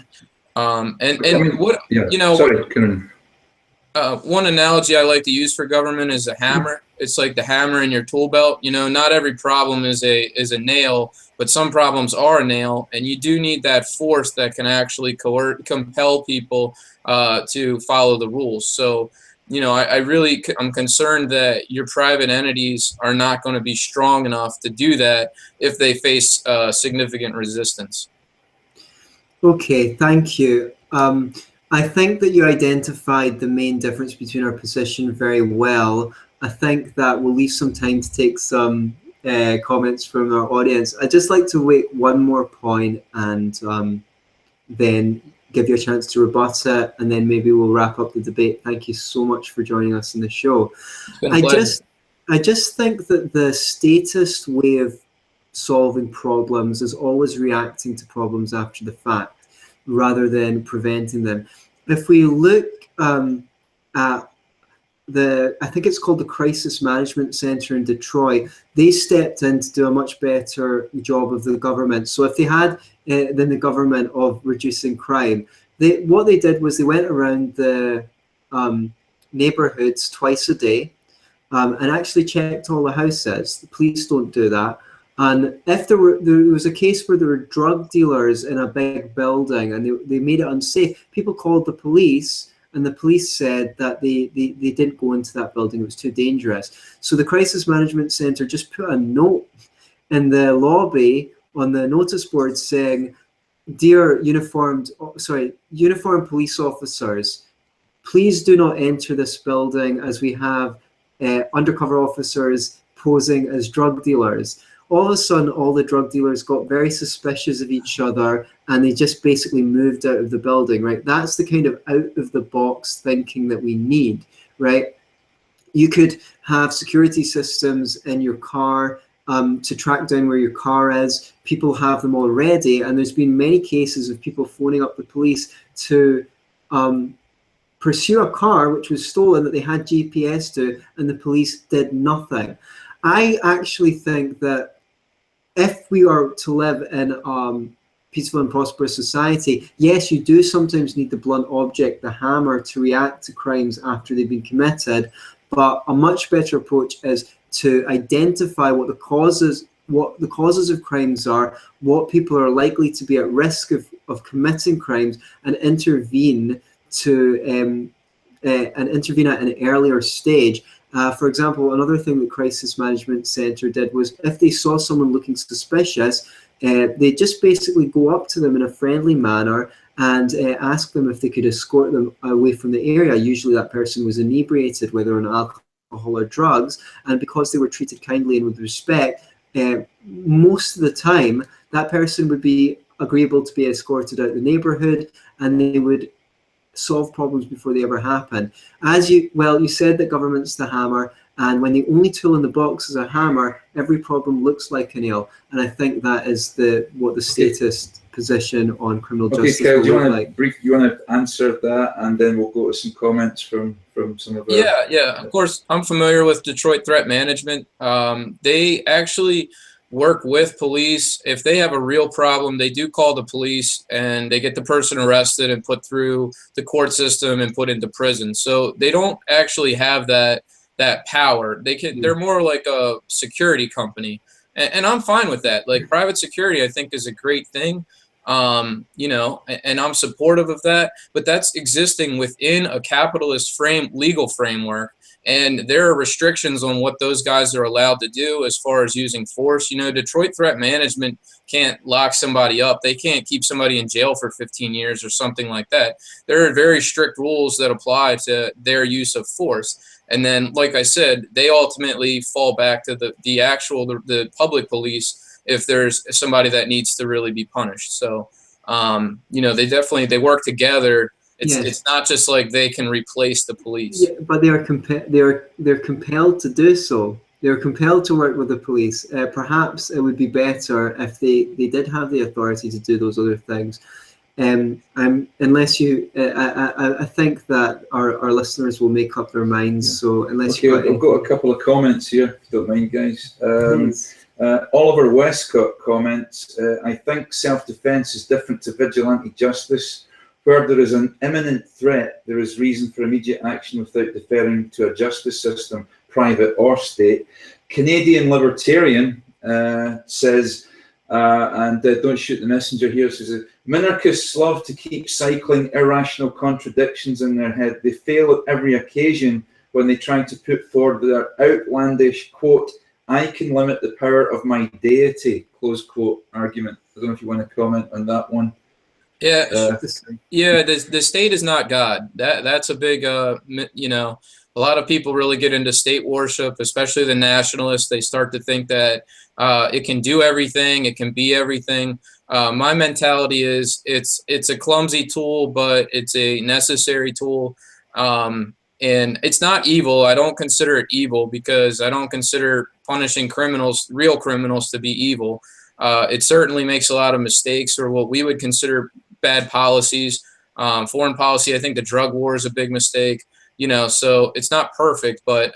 One analogy I like to use for government is a hammer. It's like the hammer in your tool belt. Not every problem is a nail, but some problems are a nail, and you do need that force that can actually compel people to follow the rules. So, I'm concerned that your private entities are not going to be strong enough to do that if they face significant resistance. Okay, thank you. I think that you identified the main difference between our position very well. I think that we'll leave some time to take some comments from our audience. I'd just like to make one more point and then give you a chance to rebut it, and then maybe we'll wrap up the debate. Thank you so much for joining us in the show. I just think that the statist way of solving problems is always reacting to problems after the fact, rather than preventing them. If we look at I think it's called the Crisis Management Center in Detroit, they stepped in to do a much better job of the government. So if they had than the government of reducing crime, what they did was they went around the neighborhoods twice a day and actually checked all the houses. The police don't do that. And if there was a case where there were drug dealers in a big building and they made it unsafe, people called the police, and the police said that they didn't go into that building. It was too dangerous. So the Crisis Management Center just put a note in the lobby on the notice board saying, "Dear uniformed police officers, please do not enter this building as we have undercover officers posing as drug dealers." All of a sudden, all the drug dealers got very suspicious of each other, and they just basically moved out of the building, right? That's the kind of out-of-the-box thinking that we need, right? You could have security systems in your car to track down where your car is. People have them already, and there's been many cases of people phoning up the police to pursue a car which was stolen that they had GPS to, and the police did nothing. I actually think that if we are to live in peaceful and prosperous society, yes, you do sometimes need the blunt object, the hammer, to react to crimes after they've been committed. But a much better approach is to identify what the causes of crimes are, what people are likely to be at risk of committing crimes, and intervene at an earlier stage. For example, another thing the Crisis Management Centre did was, if they saw someone looking suspicious, they just basically go up to them in a friendly manner and ask them if they could escort them away from the area. Usually that person was inebriated, whether on alcohol or drugs, and because they were treated kindly and with respect, most of the time that person would be agreeable to be escorted out the neighborhood, and they would solve problems before they ever happen. You said that government's the hammer, and when the only tool in the box is a hammer, every problem looks like a nail. And I think that is what the statist position on criminal justice Kyle, will look like. you want to answer that, and then we'll go to some comments from some of our... Yeah, of course, I'm familiar with Detroit Threat Management. They actually work with police. If they have a real problem, they do call the police, and they get the person arrested and put through the court system and put into prison. So they don't actually have that power. They're more like a security company, and I'm fine with that. Like, private security, I think, is a great thing. And I'm supportive of that, but that's existing within a capitalist legal framework. And there are restrictions on what those guys are allowed to do as far as using force. Detroit Threat Management can't lock somebody up. They can't keep somebody in jail for 15 years or something like that. There are very strict rules that apply to their use of force. And then, like I said, they ultimately fall back to the public police if there's somebody that needs to really be punished. So, they work together. It's not just like they can replace the police. Yeah, but they're compelled to do so. They're compelled to work with the police. Perhaps it would be better if they did have the authority to do those other things. Unless you, I think that our listeners will make up their minds. Yeah. So unless I've got a couple of comments here, if you don't mind, guys. Oliver Westcott comments, I think self-defense is different to vigilante justice. Where there is an imminent threat, there is reason for immediate action without deferring to a justice system, private or state. Canadian Libertarian says, don't shoot the messenger here, says, Minarchists love to keep cycling irrational contradictions in their head. They fail at every occasion when they try to put forward their outlandish, quote, I can limit the power of my deity, close quote, argument. I don't know if you want to comment on that one. Yeah, the state is not God. That's a big, a lot of people really get into state worship, especially the nationalists. They start to think that it can do everything, it can be everything. My mentality is it's a clumsy tool, but it's a necessary tool. And it's not evil. I don't consider it evil because I don't consider punishing real criminals, to be evil. It certainly makes a lot of mistakes, or what we would consider bad policies. Foreign policy, I think the drug war is a big mistake. So it's not perfect, but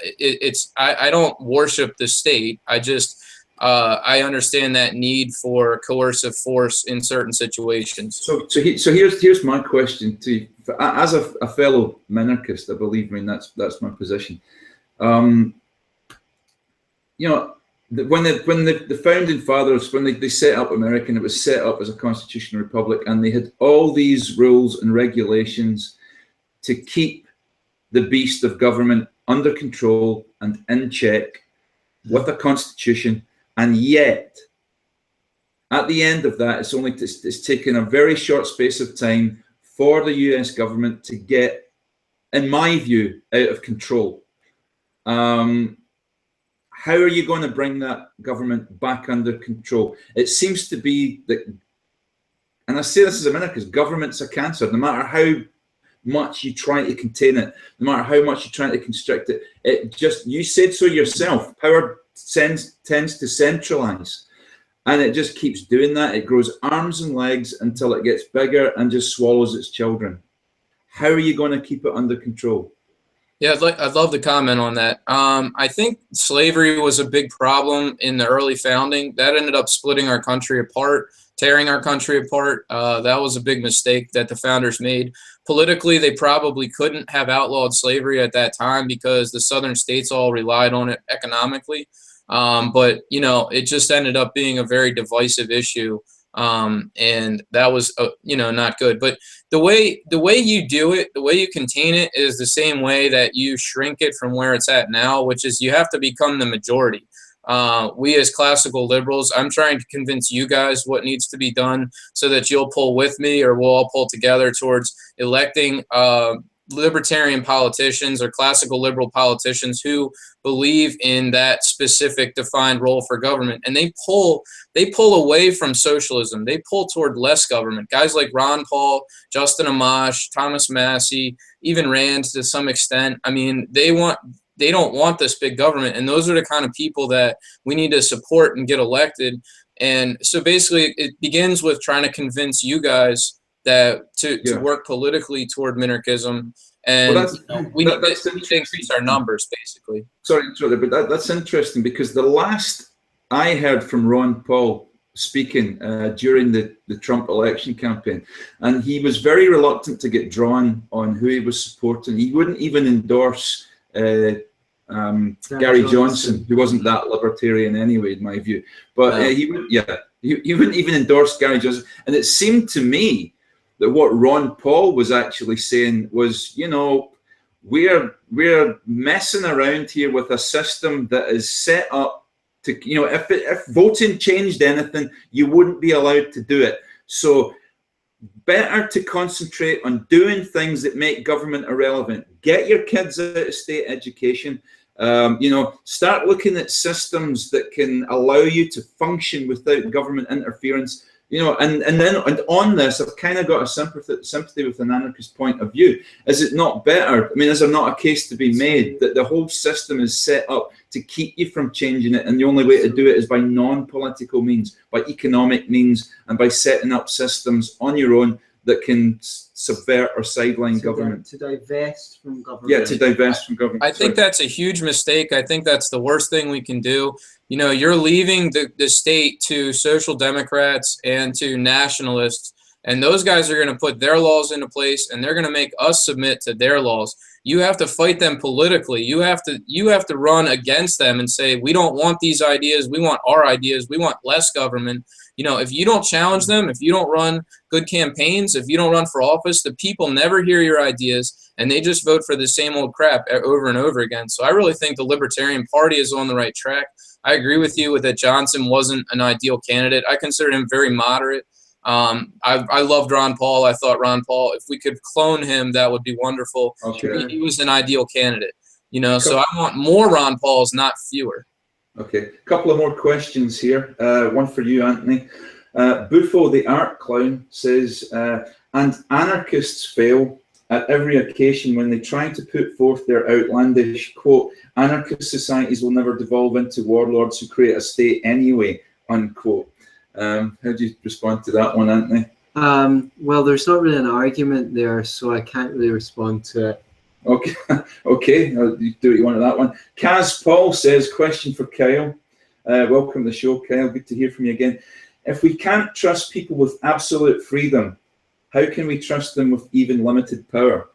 I don't worship the state. I just I understand that need for coercive force in certain situations. So here's my question to you. As a fellow minarchist, I believe, that's my position. When the founding fathers, when they set up America, and it was set up as a constitutional republic, and they had all these rules and regulations to keep the beast of government under control and in check with a constitution, and yet at the end of that, it's taken a very short space of time for the US government to get, in my view, out of control. How are you going to bring that government back under control? It seems to be that, and I say this as a minute, because government's a cancer. No matter how much you try to contain it, no matter how much you try to constrict it, you said so yourself, power tends to centralize. And it just keeps doing that. It grows arms and legs until it gets bigger and just swallows its children. How are you going to keep it under control? Yeah, I'd love to comment on that. I think slavery was a big problem in the early founding. That ended up splitting our country apart. tearing our country apart. That was a big mistake that the founders made. Politically, they probably couldn't have outlawed slavery at that time because the southern states all relied on it economically. But, you know, it just ended up being a very divisive issue. And that was, you know, not good. But the way you do it, the way you contain it is the same way that you shrink it from where it's at now, which is you have to become the majority. We as classical liberals, I'm trying to convince you guys what needs to be done so that you'll pull with me, or we'll all pull together towards electing libertarian politicians or classical liberal politicians who believe in that specific defined role for government, and they pull away from socialism. They pull toward less government. Guys like Ron Paul, Justin Amash, Thomas Massey, even Rand to some extent. I mean, they don't want this big government, and those are the kind of people that we need to support and get elected. And so basically it begins with trying to convince you guys that to work politically toward minarchism, and we need to increase our numbers, basically. Sorry, but that's interesting, because the last I heard from Ron Paul speaking during the Trump election campaign, and he was very reluctant to get drawn on who he was supporting. He wouldn't even endorse Gary Johnson, who wasn't that libertarian anyway, in my view. But he wouldn't even endorse Gary Johnson. And it seemed to me that what Ron Paul was actually saying was, you know, we're messing around here with a system that is set up to, you know, if voting changed anything, you wouldn't be allowed to do it. So better to concentrate on doing things that make government irrelevant. Get your kids out of state education. You know, start looking at systems that can allow you to function without government interference. You know, and on this, I've kind of got a sympathy with an anarchist point of view. Is it not better? I mean, is there not a case to be made that the whole system is set up to keep you from changing it, and the only way to do it is by non-political means, by economic means, and by setting up systems on your own that can subvert or sideline government? To divest from government. Yeah, to divest from government. I think that's a huge mistake. I think that's the worst thing we can do. You know, you're leaving the state to social democrats and to nationalists, and those guys are going to put their laws into place, and they're going to make us submit to their laws. You have to fight them politically. You have to run against them and say, we don't want these ideas. We want our ideas. We want less government. You know, if you don't challenge them, if you don't run good campaigns, if you don't run for office, the people never hear your ideas, and they just vote for the same old crap over and over again. So I really think the Libertarian Party is on the right track. I agree with you that Johnson wasn't an ideal candidate. I consider him very moderate. I loved Ron Paul. I thought Ron Paul, if we could clone him, that would be wonderful. Okay. He was an ideal candidate. You know, so I want more Ron Pauls, not fewer. Okay, a couple of more questions here. One for you, Anthony. Buffo the art clown says, and anarchists fail at every occasion when they try to put forth their outlandish, quote, anarchist societies will never devolve into warlords who create a state anyway, unquote. How do you respond to that one, Anthony? Well, there's not really an argument there, so I can't really respond to it. Okay, okay, you do what you want to that one. Kaz Paul says, question for Kyle. Welcome to the show, Kyle. Good to hear from you again. If we can't trust people with absolute freedom, how can we trust them with even limited power?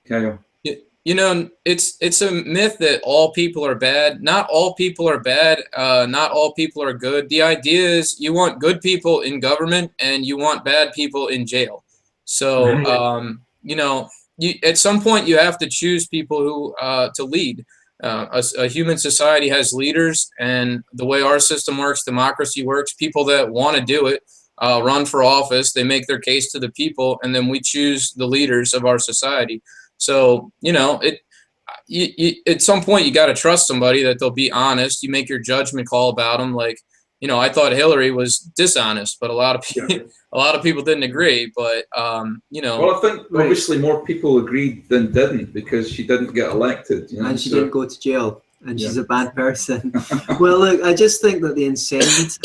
Kyle. You know, it's a myth that all people are bad. Not all people are bad. Not all people are good. The idea is you want good people in government and you want bad people in jail. So, you know, at some point you have to choose people who to lead. A human society has leaders, and the way our system works, democracy works, people that want to do it run for office, they make their case to the people, and then we choose the leaders of our society. So, you know, at some point you got to trust somebody that they'll be honest. You make your judgment call about them. Like, you know, I thought Hillary was dishonest, but a lot of people didn't agree. But you know, well, I think obviously more people agreed than didn't, because she didn't get elected, you know, and she didn't go to jail, and she's a bad person. Well, look, I just think that the incentive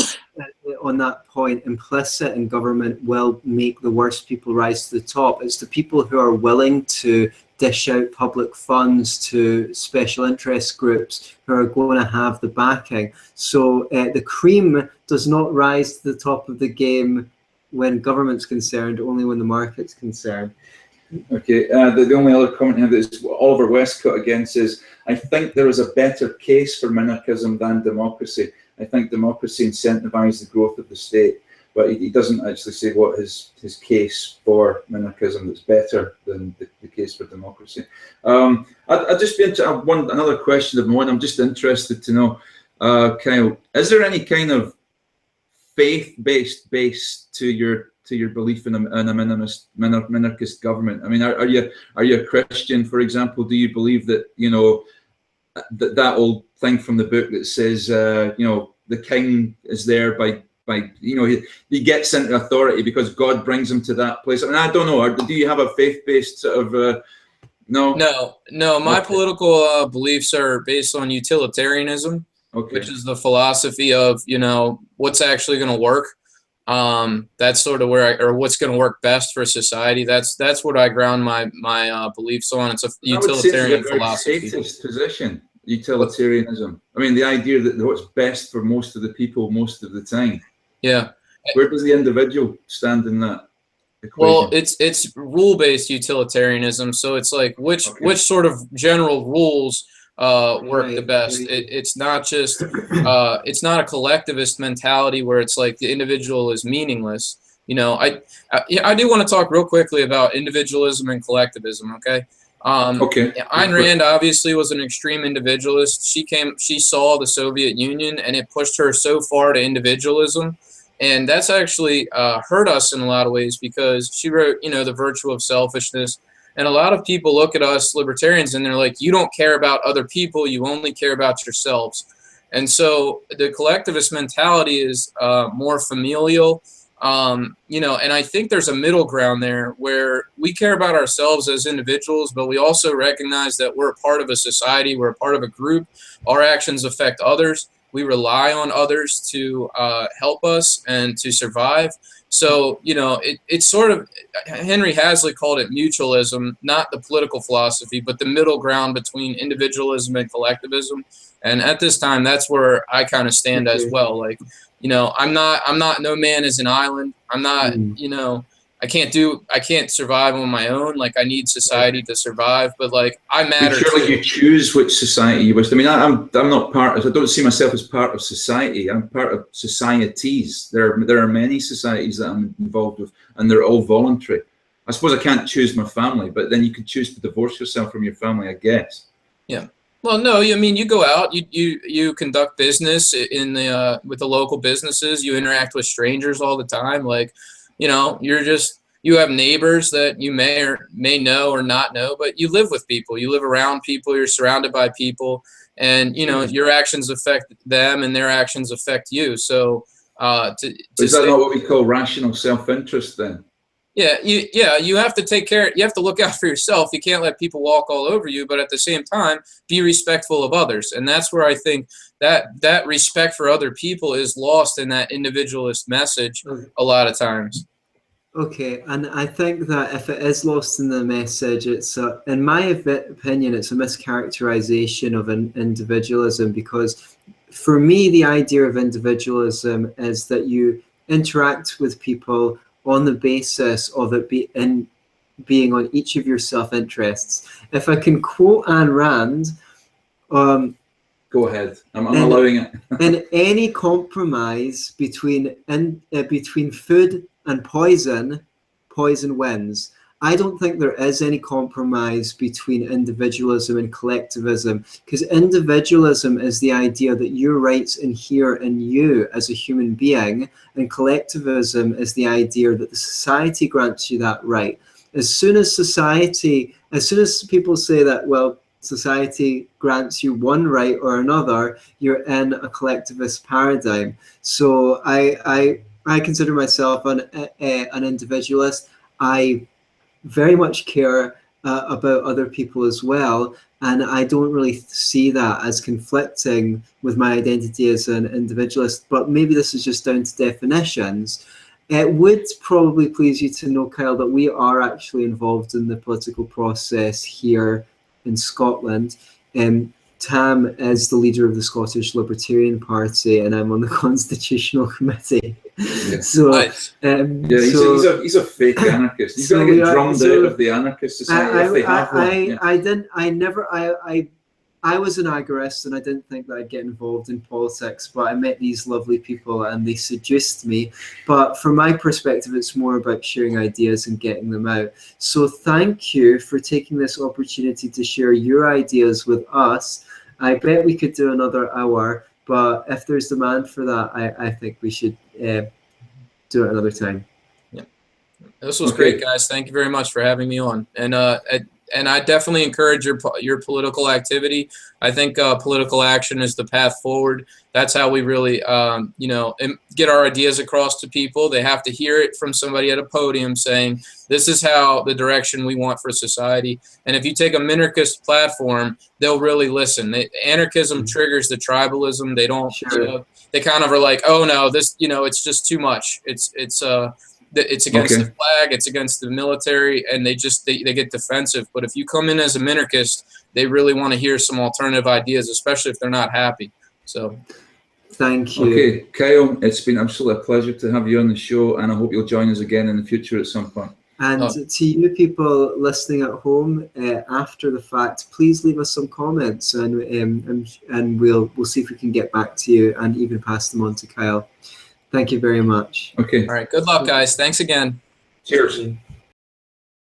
on that point, implicit in government, will make the worst people rise to the top. It's the people who are willing to dish out public funds to special interest groups who are going to have the backing. So the cream does not rise to the top of the game when government's concerned, only when the market's concerned. Okay, the only other comment I have is Oliver Westcott again says, I think there is a better case for minarchism than democracy. I think democracy incentivizes the growth of the state, but he doesn't actually say what his case for minarchism that's better than the case for democracy. I'd just be interested, another question of mine. I'm just interested to know, Kyle, is there any kind of faith-based base to your belief in a minarchist government? I mean, are you a Christian, for example? Do you believe that, you know, that old thing from the book that says, you know, the king is there by you know, he gets into authority because God brings him to that place? I mean, I don't know. Do you have a faith-based sort of? No. My political beliefs are based on utilitarianism, which is the philosophy of, you know, what's actually going to work. That's sort of where what's going to work best for society. That's what I ground my beliefs on. It's a utilitarian philosophy. Statist position, utilitarianism. I mean, the idea that what's best for most of the people most of the time. Yeah. Where does the individual stand in that equation? Well, it's rule-based utilitarianism. So it's like which sort of general rules work the best. It's not just it's not a collectivist mentality where it's like the individual is meaningless. You know, I do want to talk real quickly about individualism and collectivism. Okay. Ayn Rand obviously was an extreme individualist. She saw the Soviet Union and it pushed her so far to individualism. And that's actually hurt us in a lot of ways, because she wrote, you know, The Virtue of Selfishness. And a lot of people look at us libertarians and they're like, you don't care about other people, you only care about yourselves. And so the collectivist mentality is more familial, you know, and I think there's a middle ground there where we care about ourselves as individuals, but we also recognize that we're a part of a society, we're a part of a group, our actions affect others. We rely on others to help us and to survive. So, you know, it's sort of, Henry Hazlitt called it mutualism, not the political philosophy, but the middle ground between individualism and collectivism. And at this time, that's where I kind of stand as well. Like, you know, I'm not, no man is an island. I'm not, you know, I can't survive on my own. Like, I need society to survive, but like, I matter. But surely you choose which society you wish. I mean, I'm not part of, I don't see myself as part of society. I'm part of societies. There are many societies that I'm involved with, and they're all voluntary. I suppose I can't choose my family, but then you can choose to divorce yourself from your family, I guess. Yeah. Well, no, I mean, you go out, you conduct business in the with the local businesses. You interact with strangers all the time. Like, you know, you have neighbors that you may or may know or not know, but you live with people. You live around people. You're surrounded by people, and you know your actions affect them, and their actions affect you. So, is that not what we call rational self-interest then? Yeah, you have to take care. You have to look out for yourself. You can't let people walk all over you, but at the same time, be respectful of others. And that's where I think that respect for other people is lost in that individualist message a lot of times. Okay, and I think that if it is lost in the message, it's in my opinion, it's a mischaracterization of individualism, because for me, the idea of individualism is that you interact with people on the basis of it being on each of your self-interests. If I can quote Ayn Rand, go ahead. I'm allowing it. In any compromise between food and poison wins. I don't think there is any compromise between individualism and collectivism, because individualism is the idea that your rights inhere in you as a human being, and collectivism is the idea that the society grants you that right. As soon as people say that, well, society grants you one right or another, you're in a collectivist paradigm. So I consider myself an individualist. I very much care about other people as well, and I don't really see that as conflicting with my identity as an individualist, but maybe this is just down to definitions. It would probably please you to know, Kyle, that we are actually involved in the political process here in Scotland. Tam is the leader of the Scottish Libertarian Party, and I'm on the Constitutional Committee. Yeah. So, Nice. He's a fake anarchist. He's going to get drummed out of the anarchist society if they have one. I was an agorist, and I didn't think that I'd get involved in politics, but I met these lovely people and they seduced me. But from my perspective, it's more about sharing ideas and getting them out. So thank you for taking this opportunity to share your ideas with us. I bet we could do another hour, but if there's demand for that, I think we should do it another time. Yeah, this was great, guys. Thank you very much for having me on. And I definitely encourage your political activity. I think political action is the path forward. That's how we really, get our ideas across to people. They have to hear it from somebody at a podium saying, this is how the direction we want for society. And if you take a Minarchist platform, they'll really listen. Anarchism triggers the tribalism. They don't, they kind of are like, oh no, this, it's just too much. It's against the flag, it's against the military, and they get defensive. But if you come in as a Minarchist, they really want to hear some alternative ideas, especially if they're not happy. So thank you. Okay, Kyle, it's been absolutely a pleasure to have you on the show, and I hope you'll join us again in the future at some point. And to you people listening at home, after the fact, please leave us some comments, and we'll see if we can get back to you and even pass them on to Kyle. Thank you very much. Okay. All right. Good luck, guys. Thanks again. Cheers.